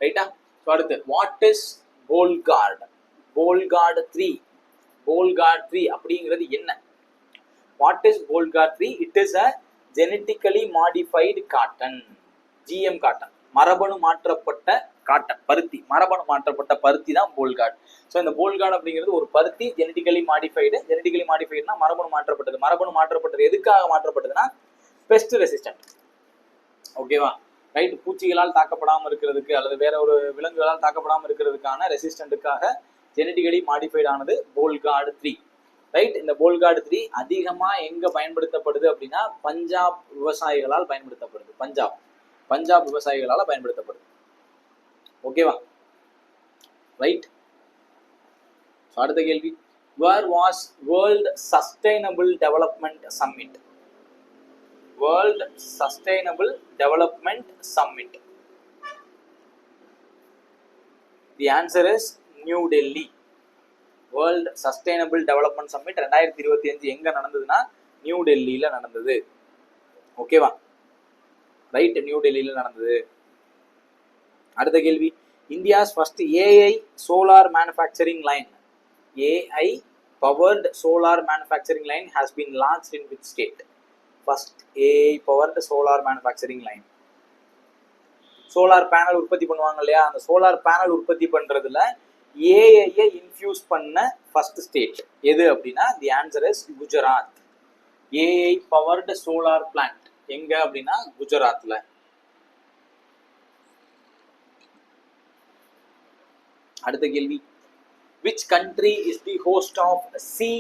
ரைட்டா? ஸோ அடுத்து, வாட் இஸ் போல்கார்டு? போல்கார்டு 3. போல்கார்டு 3 அப்படிங்கிறது என்ன? What is Bollgard 3? It is a genetically modified cotton. GM cotton, மரபணு மாற்றப்பட்ட காட்டன், பருத்தி, மரபணு மாற்றப்பட்ட பருத்தி தான் போல்கார்டு. ஸோ இந்த போல்கார்டு அப்படிங்கிறது ஒரு பருத்தி, ஜெனட்டிக்கலி மாடிஃபைடு. ஜெனட்டிக்கலி மாடிஃபைடுனா மரபணு மாற்றப்பட்டது. மரபணு மாற்றப்பட்டது எதுக்காக மாற்றப்பட்டதுன்னா பெஸ்ட் ரெசிஸ்டன்ட். ஓகேவா? ரைட், பூச்சிகளால் தாக்கப்படாமல் இருக்கிறதுக்கு அல்லது வேற ஒரு விலங்குகளால் தாக்கப்படாமல் இருக்கிறதுக்கான ரெசிஸ்டன்ட்டுக்காக ஜெனட்டிக்கலி மாடிஃபைட் ஆனது போல்கார்டு 3. ரைட், இந்த போல்கார்டு 3 அதிகமா எங்க பயன்படுத்தப்படுது அப்படின்னா பஞ்சாப் விவசாயிகளால் பயன்படுத்தப்படுது. பஞ்சாப் விவசாயிகளால் பயன்படுத்தப்படுது. ஓகேவா? ரைட், அடுத்த கேள்வி. Where was World Sustainable Development Summit? World Sustainable Development Summit. The answer is New Delhi. World Sustainable Development Summit 2025 எங்க நடந்ததுன்னா நியூ டெல்லியில நடந்தது. ஓகேவா? ரைட், நியூ டெல்லியில நடந்தது. அடுத்த கேள்வி. India's first AI solar manufacturing line, AI powered solar manufacturing line has been launched in which state? First AI powered solar manufacturing line. Solar panel உற்பத்தி பண்ணுவாங்க இல்லையா, அந்த சோலார் பேனல் உற்பத்தி பண்றதுல ஏஐயை இன்ஃபியூஸ் பண்ண ஃபர்ஸ்ட் ஸ்டேட் எது அப்படின்னா தி answer is Gujarat. AI powered solar plant எங்க அப்படின்னா குஜராத்ல. அடுத்த கேள்வி, which country is the host of Sea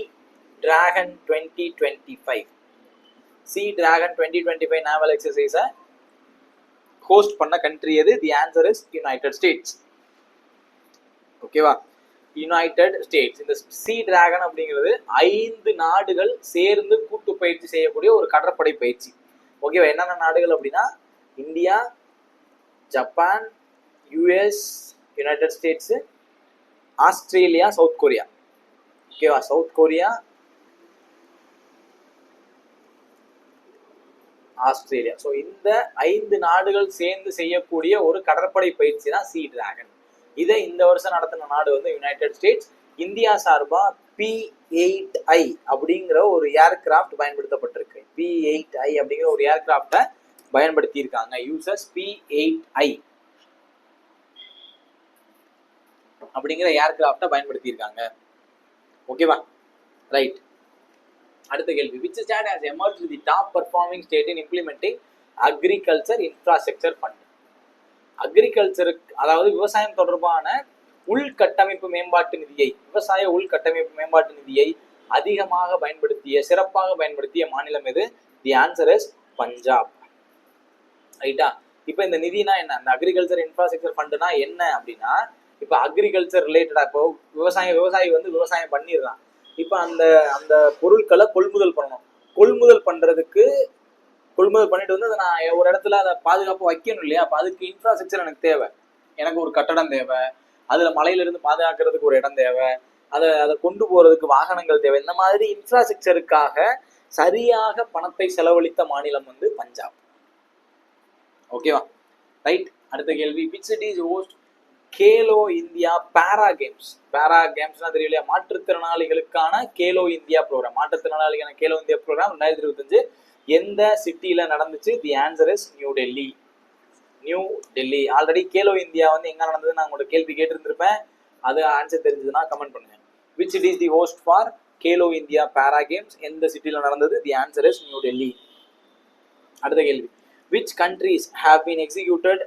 Dragon 2025? Sea Dragon 2025 naval exercise host பண்ண கண்ட்ரி எது? The answer is United States. ஓகேவா, யுனைடெட் ஸ்டேட்ஸ். இந்த சி டிராகன் அப்படிங்கிறது 5 நாடுகள் சேர்ந்து கூட்டு பயிற்சி செய்யக்கூடிய ஒரு கடற்படை பயிற்சி. ஓகேவா, என்னென்ன நாடுகள் அப்படின்னா India, Japan, US, United states, Australia, south Korea. ஓகேவா, சவுத் கொரியா, ஆஸ்திரேலியா. ஸோ இந்த 5 நாடுகள் சேர்ந்து செய்யக்கூடிய ஒரு கடற்படை பயிற்சி தான் சி டிராகன். இதை இந்த வருஷம் நடத்தின நாடு வந்து யுனைடெட் ஸ்டேட்ஸ். இந்தியா சார்பா P-8I அப்படிங்கிற ஒரு ஏர்கிராஃப்ட் பயன்படுத்தப்பட்டிருக்கு. P-8I அப்படிங்கிற ஒரு ஏர்கிராஃப்டை பயன்படுத்தி இருக்காங்க. யூசஸ் P-8I அப்படிங்கிற ஏர்கிராஃப்டை பயன்படுத்தி இருக்காங்க. ஓகேவா, ரைட். அடுத்த கேள்வி, which state has emerged the top performing state in implementing agriculture infrastructure fund? அக்ரிகல்ச்சருக்கு, அதாவது விவசாயம் தொடர்பான உள்கட்டமைப்பு மேம்பாட்டு நிதியை, விவசாய உள்கட்டமைப்பு மேம்பாட்டு நிதியை அதிகமாக பயன்படுத்திய, சிறப்பாக பயன்படுத்திய மாநிலம் எது? The answer is Punjab. ரைட்டா, இப்போ இந்த நிதினா என்ன? இந்த அக்ரிகல்ச்சர் இன்ஃப்ராஸ்ட்ரக்சர் ஃபண்டுனா என்ன அப்படின்னா, இப்போ அக்ரிகல்ச்சர் ரிலேட்டடா, இப்போ விவசாயி வந்து விவசாயம் பண்ணிடுறான். இப்போ அந்த அந்த பொருட்களை கொள்முதல் பண்ணணும். கொள்முதல் பண்ணிட்டு வந்து அதை நான் ஒரு இடத்துல அதை பாதுகாப்பு வைக்கணும் இல்லையா? அப்போ அதுக்கு இன்ஃப்ராஸ்ட்ரக்சர் எனக்கு தேவை. எனக்கு ஒரு கட்டடம் தேவை, அதுல மலையிலிருந்து பாதுகாக்கிறதுக்கு ஒரு இடம் தேவை, அதை கொண்டு போறதுக்கு வாகனங்கள் தேவை. இந்த மாதிரி இன்ஃப்ராஸ்ட்ரக்சருக்காக சரியாக பணத்தை செலவழித்த மாநிலம் வந்து பஞ்சாப். ஓகேவா, ரைட். அடுத்த கேள்வி, which city is host Khelo India para games? Para கேம்ஸ்னா தெரியலையா? மாற்றுத்திறனாளிகளுக்கான கேலோ இந்தியா ப்ரோக்ராம். மாற்றுத்திறனாளிக்கான கேலோ இந்தியா ப்ரோக்ராம் 2025 எந்த சிட்டியில நடந்துச்சு? The answer is new Delhi. New Delhi. Already Khelo India வந்து எங்க நடந்தது நான் உங்களோட கேள்வி கேட்டிருந்திருப்பேன். அது ஆன்சர் தெரிஞ்சதுன்னா கமெண்ட் பண்ணுங்க. which city is the host for Khelo India para games? எந்த சிட்டியில நடந்தது? The answer is new Delhi. அடுத்த கேள்வி, which countries have been excluded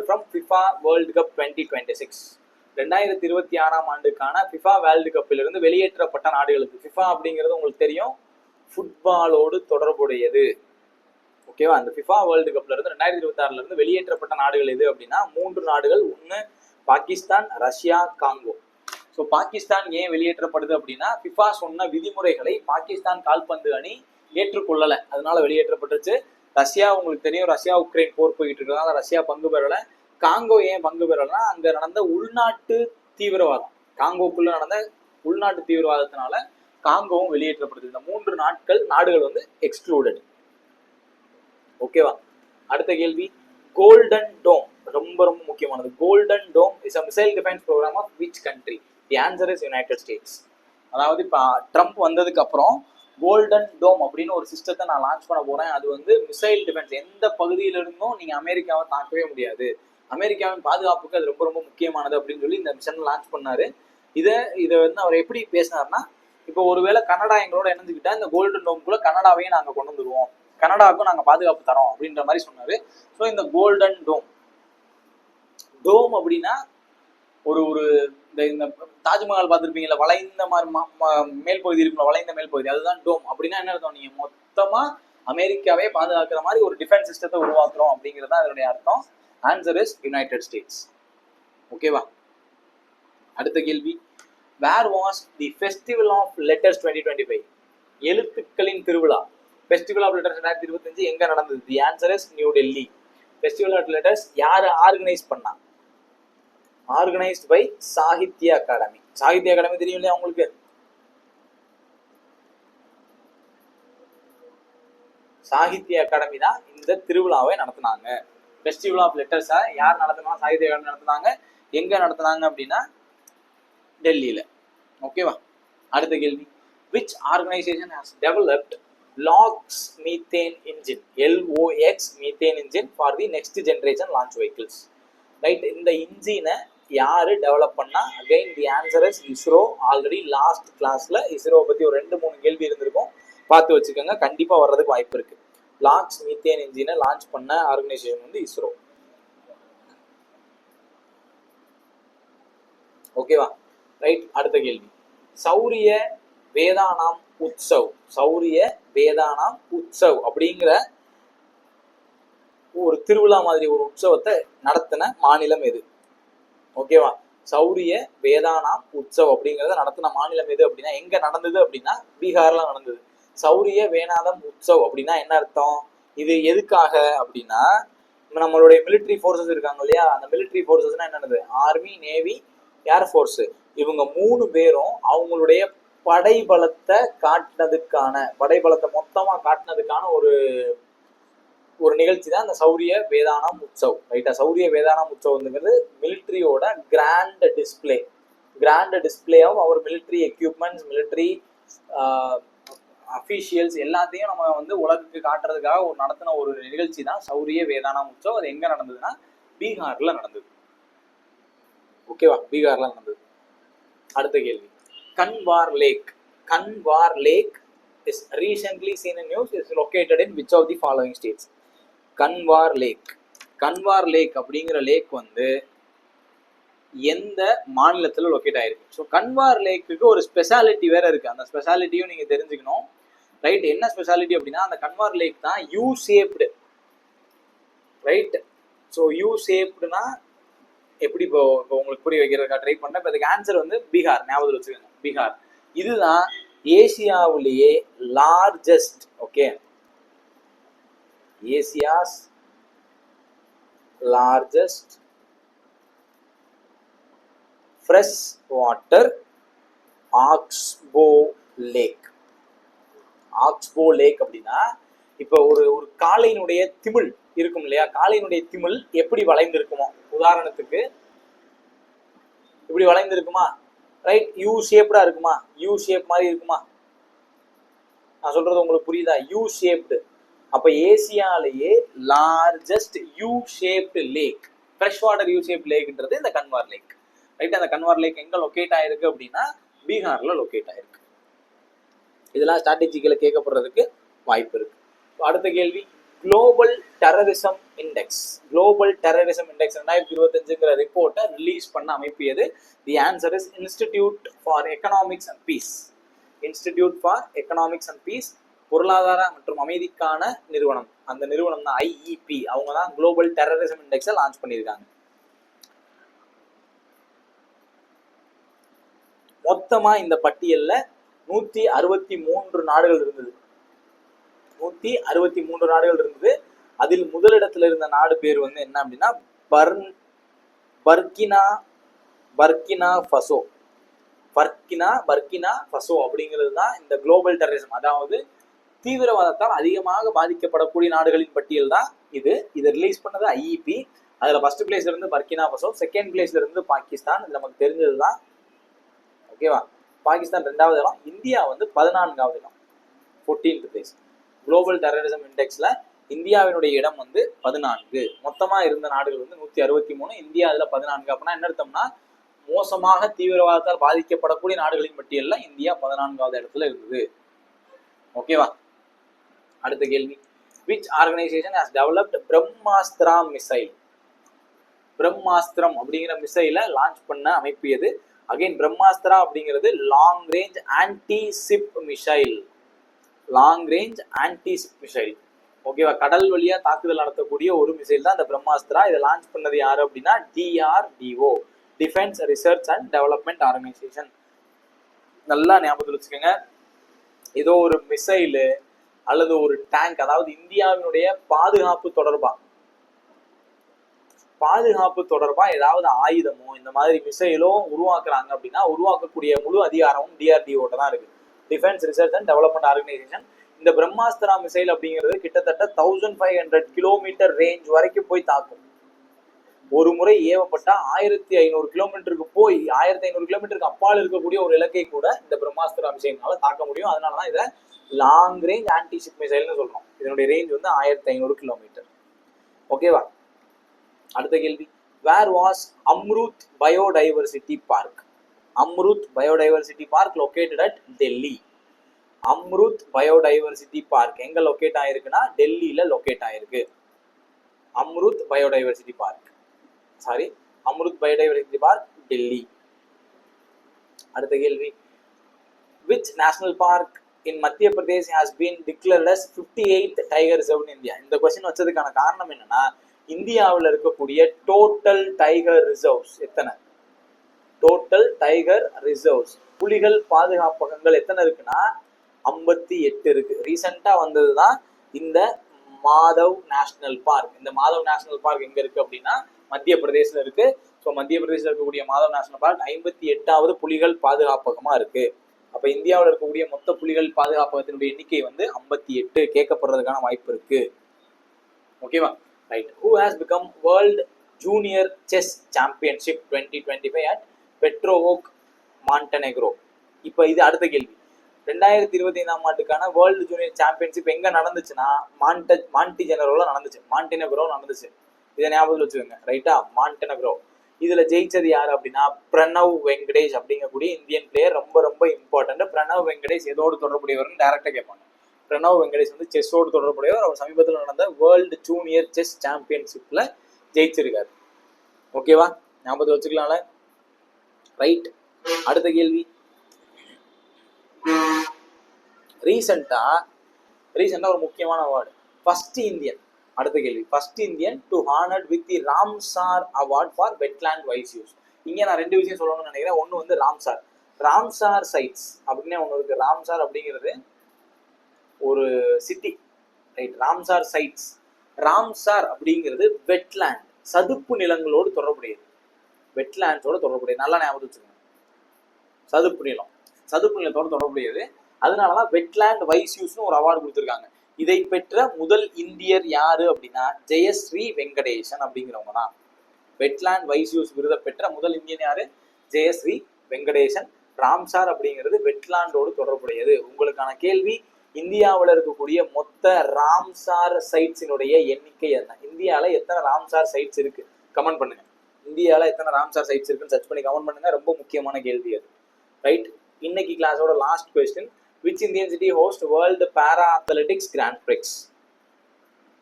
from FIFA World Cup 2026? 2026 ஆண்டுக்கான FIFA வேர்ல்டு கப்பில் இருந்து வெளியேற்றப்பட்ட நாடுகளுக்கு. FIFA அப்படிங்கிறது உங்களுக்கு தெரியும், ஃபுட்பாலோடு தொடர்புடையது. ஓகேவா, அந்த FIFA வேர்ல்டு கப்ல இருந்து 2026 இருந்து வெளியேற்றப்பட்ட நாடுகள் எது அப்படின்னா 3 நாடுகள். ஒன்று Pakistan, Russia, Congo. So Pakistan ஏன் வெளியேற்றப்படுது அப்படின்னா FIFA சொன்ன விதிமுறைகளை பாகிஸ்தான் கால்பந்து அணி ஏற்றுக்கொள்ளலை, அதனால வெளியேற்றப்பட்டுச்சு. ரஷ்யா உங்களுக்கு தெரியும், ரஷ்யா உக்ரைன் போர் போயிட்டு இருக்கிறதால ரஷ்யா பங்கு பெறலை. காங்கோ ஏன் பங்கு பெறலைன்னா அங்க நடந்த உள்நாட்டு தீவிரவாதம், காங்கோக்குள்ள நடந்த உள்நாட்டு தீவிரவாதத்தினால காங்கோவும் வெளியேற்றப்படுது. இந்த 3 நாடுகள் வந்து எக்ஸ்க்ளூடட். ஓகேவா, அடுத்த கேள்வி, கோல்டன் டோம் ரொம்ப ரொம்ப முக்கியமானது. Golden dome is a missile defense program of which country? The answer is United States. அதாவது இப்போ ட்ரம்ப் வந்ததுக்கு அப்புறம் கோல்டன் டோம் அப்படின்னு ஒரு சிஸ்டத்தை நான் லான்ச் பண்ண போறேன். அது வந்து மிசைல் டிஃபென்ஸ், எந்த பகுதியிலிருந்தும் நீங்க அமெரிக்காவை தாக்கவே முடியாது, அமெரிக்காவின் பாதுகாப்புக்கு அது ரொம்ப ரொம்ப முக்கியமானது அப்படின்னு சொல்லி இந்த மிஷன் லான்ச் பண்ணாரு. இதை வந்து அவர் எப்படி பேசினார்னா, இப்போ ஒருவேளை கனடா எங்களோட இணைஞ்சுக்கிட்டா இந்த கோல்டன் டோம்குள்ள கனடாவையும் நாங்கள் கொண்டு வந்துடுவோம், கனடாவுக்கும் நாங்கள் பாதுகாப்பு தரோம் அப்படின்ற மாதிரி சொன்னாரு. ஸோ இந்த கோல்டன் டோம் அப்படின்னா ஒரு இந்த தாஜ்மஹால் பார்த்துருப்பீங்களா, வளைந்த மாதிரி மேல் பகுதி இருக்குல்ல, வளைந்த மேல் பகுதி, அதுதான் டோம். அப்படின்னா என்ன அர்த்தம்? நீங்க மொத்தமா அமெரிக்காவே பாதுகாக்கிற மாதிரி ஒரு டிஃபென்ஸ் சிஸ்டத்தை உருவாக்குறோம் அப்படிங்கிறது அதனுடைய அர்த்தம். Answer is United States. ஓகேவா, அடுத்த கேள்வி, where was the festival of letters 2025? எழுத்துக்களின் திருவிழா, ஃபெஸ்டிவல் ஆஃப் லெட்டர்ஸ் 2025 எங்க நடந்தது? The answer is new Delhi. Festival of letters யாரு ஆர்கனைஸ் பண்ணா? Organised by Sahitya Akademi. சாகித்ய அகாடமி தெரியும் இல்லையா உங்களுக்கு? சாகித்ய அகாடமி தான் இந்த திருவிழாவை நடத்தினாங்க. ஃபெஸ்டிவல் ஆஃப் லெட்டர்ஸை யார் நடத்தினா? சாகித்ய அகாடமி நடத்தினாங்க. எங்க நடத்தினாங்க அப்படின்னா டெல்லியில. ஓகேவா, அடுத்த கேள்வி, which organization has developed LOX methane engine, LOX methane engine for the next generation launch vehicles? Right. இந்த இன்ஜினை யாரு டெவலப் பண்ணா? Again the answer is ISRO. Already last கிளாஸ்ல இஸ்ரோ பத்தி ஒரு 2-3 கேள்வி இருந்திருக்கும், பார்த்து வச்சுக்கோங்க, கண்டிப்பா வர்றதுக்கு வாய்ப்பு இருக்கு. லாக்ஸ் மீத்தேன் இன்ஜினை லான்ச் பண்ண ஆர்கனைசேஷன் வந்து இஸ்ரோ. ஓகேவா? ரைட். அடுத்த கேள்வி, சௌரிய வேதானாம் உற்சவ். சௌரிய வேதானாம் உற்சவ் அப்படிங்கிற ஒரு திருவிழா மாதிரி ஒரு உற்சவத்தை நடத்தின மாநிலம் எது? ஓகேவா? சௌரிய வேதானாம் உற்சவ் அப்படிங்கிறத நடத்தின மாநிலம் எது அப்படின்னா, எங்க நடந்தது அப்படின்னா பீகார்ல நடந்தது. சௌரிய வேதானம் உற்சவ் அப்படின்னா என்ன அர்த்தம்? இது எதுக்காக அப்படின்னா, நம்மளுடைய மிலிட்ரி போர்சஸ் இருக்காங்க இல்லையா, அந்த மிலிட்ரி போர்சஸ்னா என்னது? Army, navy, air force. இவங்க 3 பேரும் அவங்களுடைய படைபலத்தை காட்டினதுக்கான, படைபலத்தை மொத்தமா காட்டினதுக்கான ஒரு நிகழ்ச்சி தான் இந்த சௌரிய வேதானாம் உற்சவ். ரைட்டா? சௌரிய வேதானாம் உற்சவ்ங்கிறது மிலிட்ரியோட grand display, grand display of our military equipments, military officials எல்லாத்தையும் நம்ம வந்து உலகுக்கு காட்டுறதுக்காக நடத்தின ஒரு நிகழ்ச்சி தான் சௌரிய வேதானாம் உற்சவ். அது எங்க நடந்ததுன்னா பீகார்ல நடந்தது. ஓகேவா? பீகார்ல நடந்தது. அடுத்த கேள்வி, Kanwar lakh. Kanwar lakh is recently seen in news, is located in which of the following states? Kanwar lakh. Kanwar lakh அப்படிங்கிற லேக் வந்து எந்த மாநிலத்தில் லொக்கேட் ஆயிருக்கு? ஸோ கன்வார் லேக்குக்கு ஒரு ஸ்பெஷாலிட்டி வேற இருக்கு, அந்த ஸ்பெஷாலிட்டியும் நீங்க தெரிஞ்சுக்கணும். ரைட். என்ன ஸ்பெஷாலிட்டி அப்படின்னா, அந்த கன்வார் லேக் தான் U shaped. Right. So U ஷேப்டுனா எப்படி? இப்போ உங்களுக்கு புரிய வைக்கிறதுக்காக ட்ரை பண்ணேன். இப்போ அதுக்கு ஆன்சர் வந்து பீகார். ஞாபகத்தில் வச்சுக்கோங்க, பீகார். இதுதான் ஏசியாவிலேயே largest, okay, Asia's largest fresh water oxbow lake. Oxbow lake அப்படின்னா, இப்போ ஒரு காளையினுடைய திமிழ் இருக்கும் இல்லையா, காளையினுடைய திமிழ் எப்படி வளைந்து இருக்குமோ, உதாரணத்துக்கு இப்படி வளைந்து இருக்குமா? ரைட். யூ ஷேப்டா இருக்குமா? யூ ஷேப் மாதிரி இருக்குமா? நான் சொல்றது உங்களுக்கு புரியுதா? U shaped. அப்ப ஏசியாலேயே largest U shaped lake, fresh water U shape லேக்ன்றது இந்த கன்வார் லேக். ரைட். அந்த கன்வார் லேக் எங்க லொக்கேட் ஆயிருக்கு அப்படின்னா பீகார்ல லொக்கேட் ஆயிருக்கு. இதெல்லாம் ஸ்ட்ராட்டஜிக்கல கேட்கப்படுறதுக்கு வாய்ப்பு இருக்கு. அடுத்த கேள்வி, global terrorism index. Global terrorism index 2025ங்கிற ரிப்போர்ட்டை ரிலீஸ் பண்ண அமைப்பு எது? The answer is institute for economics and peace. Institute for economics and peace, பொருளாதார மற்றும் அமைதிக்கான நிறுவனம். அந்த நிறுவனம் தான் ஐஇபி. அவங்க தான் குளோபல் டெரரிசம் இண்டெக்ஸை லான்ச் பண்ணியிருக்காங்க. மொத்தமா இந்த பட்டியல்ல 163 நாடுகள் இருந்தது. 163 நாடுகள் இருந்தது. அதில் முதலிடத்துல இருந்த நாடு பேர் வந்து என்ன அப்படின்னா பர்கினா ஃபசோ. பர்கினா ஃபசோ அப்படிங்கிறது தான் இந்த குளோபல் டெரரிசம், அதாவது தீவிரவாதத்தால் அதிகமாக பாதிக்கப்படக்கூடிய நாடுகளின் பட்டியல் தான் இது. இதை ரிலீஸ் பண்ணது ஐஇபி. அதுல ஃபர்ஸ்ட் பிளேஸ்ல இருந்து பர்கினா ஃபசோ, செகண்ட் பிளேஸ்ல இருந்து பாகிஸ்தான். இது நமக்கு தெரிஞ்சதுதான். ஓகேவா? பாகிஸ்தான் 2வது இடம், இந்தியா வந்து 14வது இடம், 14th பிளேஸ். குளோபல் டெரரிசம் இண்டெக்ஸ்ல இந்தியாவினுடைய இடம் வந்து 14. மொத்தமா இருந்த நாடுகள் வந்து 163, இந்தியா அதுல 14. அப்படின்னா என்ன அர்த்தம்னா, மோசமாக தீவிரவாதத்தால் பாதிக்கப்படக்கூடிய நாடுகளின் பட்டியல்ல இந்தியா 14வது இடத்துல இருந்தது. ஓகேவா? அடுத்த கேள்வி, which organization has developed Brahmastra missile? Brahmastram அப்படிங்கிற மிசைலை லான்ச் பண்ண அமைப்பு எது? அகைன் பிரம்மாஸ்திரா அப்படிங்கிறது long range anti ship missile. Long range anti ship missile. ஓகேவா? கடல் வழியா தாக்குதல் நடத்தக்கூடிய ஒரு மிசைல் தான் இந்த பிரம்மாஸ்திரா. இதை லான்ச் பண்ணது யாரு அப்படின்னா DRDO, defence research and development organisation. நல்லா ஞாபகத்தில் வச்சுக்கோங்க. ஏதோ ஒரு மிசைலு அல்லது ஒரு டேங்க், அதாவது இந்தியாவினுடைய பாதுகாப்பு தொடர்பா ஏதாவது ஆயுதமோ இந்த மாதிரி மிசைலோ உருவாக்குறாங்க அப்படின்னா உருவாக்கக்கூடிய முழு அதிகாரமும் DRDO தான் இருக்கு, defence research and development organisation. இந்த பிரம்மாஸ்திரா மிசைல் அப்படிங்கிறது கிட்டத்தட்ட 1500 கிலோமீட்டர் ரேஞ்ச் வரைக்கும் போய் தாக்கும். ஒரு முறை ஏவப்பட்டா 1500 கிலோமீட்டருக்கு போய் 1500 கிலோமீட்டருக்கு அப்பால் இருக்கக்கூடிய ஒரு இலக்கை கூட இந்த பிரம்மாஸ்திரா மிசைல்னால தாக்க முடியும். அதனாலதான் இதை லாங் ரேஞ்ச் ஆன்டி ஷிப் மிசைல்னு சொல்றோம். இதனுடைய ரேஞ்ச் வந்து 1500 கிலோமீட்டர். ஓகேவா? அடுத்த கேள்வி, Where was Amrut Biodiversity Park? Amrut Biodiversity Park located at Delhi. Amrut biodiversity park எங்க லொகேட் ஆயிருக்குன்னா டெல்லியில லொகேட் ஆயிருக்கு. Amrut biodiversity park Amrut biodiversity park Delhi. அடுத்த கேள்வி, which national park in Madhya Pradesh has been declared as 58th tiger reserve in India? இந்த question வச்சதுக்கான காரணம் என்னன்னா, இந்தியாவில் இருக்கக்கூடிய டோட்டல் டைகர் ரிசர்வ்ஸ் எத்தனை, டோட்டல் டைகர் ரிசர்வ்ஸ் புலிகள் பாதுகாப்பகங்கள் எத்தனை இருக்குன்னா 58 இருக்கு. ரீசெண்டா வந்ததுதான் இந்த மாதவ் நேஷனல் பார்க். இந்த மாதவ் நேஷனல் பார்க் எங்க இருக்கு அப்படின்னா மத்திய பிரதேசல இருக்கு. ஸோ மத்திய பிரதேசல இருக்கக்கூடிய மாதவ் நேஷனல் பார்க் 58வது புலிகள் பாதுகாப்பகமா இருக்கு. அப்ப இந்தியாவில் இருக்கக்கூடிய மொத்த புலிகள் பாதுகாப்பகத்தினுடைய எண்ணிக்கை வந்து 58 கேட்கப்படுறதுக்கான வாய்ப்பு இருக்கு. ஓகேவா, right. Who has become World Junior Chess Championship 2025 at Petrovoc, Montenegro? இப்போ இது அடுத்த கேள்வி. 2025ஆம் ஆண்டுக்கான வேர்ல்டு ஜூனியர் சாம்பியன்ஷிப் எங்க நடந்துச்சுன்னா மாண்டிஜெனரோல நடந்துச்சு, மாண்டினெக்ரோ நடந்துச்சு. இதை ஞாபகத்தில் வச்சுக்கோங்க, ரைட்டா, மாண்டினெக்ரோ. இதுல ஜெயிச்சது யாரு அப்படின்னா பிரணவ் வெங்கடேஷ் அப்படிங்கக்கூடிய இந்தியன் பிளேயர். ரொம்ப ரொம்ப இம்பார்ட்டன்ட். பிரணவ் வெங்கடேஷ் எதோடு தொடர்புடையவர்னு டைரக்டா கேட்பாங்க. பிரணவ் வெங்கடேஷ் வந்து செஸ்ஸோடு தொடர்புடையவர். அவர் சமீபத்தில் நடந்த வேர்ல்டு ஜூனியர் செஸ் சாம்பியன்ஷிப்ல ஜெயிச்சிருக்காரு. ஓகேவா, ஞாபகத்தில் வச்சுக்கலாம்ல, ரைட். அடுத்த கேள்வி, ரீசெண்டா ஒரு முக்கியமான வேர்டு, ஃபர்ஸ்ட் இந்தியன். அடுத்த கேள்வி, first Indian to honoured with the Ramsar award for wetland wise use. இங்க நான் ரெண்டு விஷயம் சொல்லணும்னு நினைக்கிறேன். ஒன்று வந்து ராம்சார் சைட்ஸ் அப்படின்னு ஒன்று இருக்கு. ராம்சார் அப்படிங்கிறது ஒரு city, right. Ramsar sites, Ramsar அப்படிங்கிறது வெட்லேண்ட், சதுப்பு நிலங்களோடு தொடர்புடையது, வெட்லேண்ட்ஸோட தொடர்புடையது. நல்லா ஞாபகம் வச்சுக்கோங்க, சதுப்பு நிலத்தோட தொடர்புடையது. அதனாலதான் வெட்லேண்ட் வைஸ் யூஸ்னு ஒரு அவார்டு கொடுத்துருக்காங்க. இதை பெற்ற முதல் இந்தியர் யாரு அப்படின்னா ஜெயஸ்ரீ வெங்கடேசன் அப்படிங்கிறவங்க தான். வெட்லேண்ட் வைஸ் யூஸ் விருதை பெற்ற முதல் இந்தியன் யாரு? ஜெயஸ்ரீ வெங்கடேசன். ராம்சார் அப்படிங்கிறது வெட்லாண்டோடு தொடர்புடையது. உங்களுக்கான கேள்வி, இந்தியாவில் இருக்கக்கூடிய மொத்த ராம்சார் சைட்ஸினுடைய எண்ணிக்கை என்ன? இந்தியாவில எத்தனை ராம்சார் சைட்ஸ் இருக்கு? கமெண்ட் பண்ணுங்க. இந்தியாவில எத்தனை ராம்சார் சைட்ஸ் இருக்குன்னு சர்ச் பண்ணி கமெண்ட் பண்ணுங்க. ரொம்ப முக்கியமான கேள்வி அது, ரைட். இன்னைக்கு கிளாஸோட last question, which Indian city host World Para Athletics Grand Prix?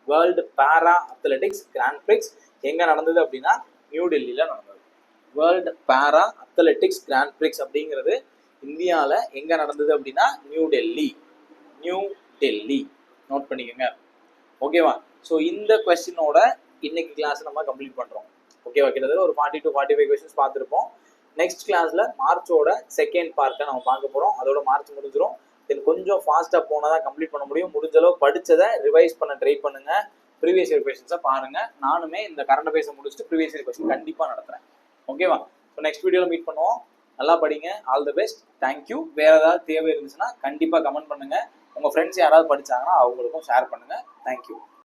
World Para Athletics Grand Prix எங்க நடந்தது அப்படின்னா நியூ டெல்லியில நடந்தது. வேர்ல்டு பாரா அத்லெட்டிக்ஸ் கிராண்ட் பிரிக்ஸ் அப்படிங்கிறது இந்தியாவில் எங்க நடந்தது அப்படின்னா நியூ டெல்லி. நோட் பண்ணிக்கோங்க, ஓகேவா. ஸோ இந்த கொஸ்டினோட இன்னைக்கு கிளாஸ் நம்ம கம்ப்ளீட் பண்றோம். ஓகேவா, கிட்டத்தட்ட ஒரு 40 to 45 கொஸ்டின்ஸ் பார்த்துருப்போம். நெக்ஸ்ட் கிளாஸ்ல மார்ச்சோட செகண்ட் பார்ட்டை நம்ம பார்க்க போறோம். அதோட மார்ச் முடிஞ்சிடும். தென் கொஞ்சம் ஃபாஸ்டா போனதான் கம்ப்ளீட் பண்ண முடியும். முடிஞ்ச அளவு படிச்சதை ரிவைஸ் பண்ண ட்ரை பண்ணுங்க. ப்ரீவியஸ் இயர் கொஸ்டின்ஸை பாருங்க. நானுமே இந்த கரண்ட் அஃபேர்ஸை முடிச்சுட்டு ப்ரீவியஸ் இயர் கொஸ்டின் கண்டிப்பா நடத்துறேன். ஓகேவா, ஸோ நெக்ஸ்ட் வீடியோல மீட் பண்ணுவோம். நல்லா படிங்க. All the best. தேங்க்யூ. வேற ஏதாவது தேவை இருந்துச்சுன்னா கண்டிப்பா கமெண்ட் பண்ணுங்க. உங்க ஃப்ரெண்ட்ஸ் யாராவது படிச்சாங்கன்னா அவங்களுக்கும் ஷேர் பண்ணுங்க. தேங்க்யூ.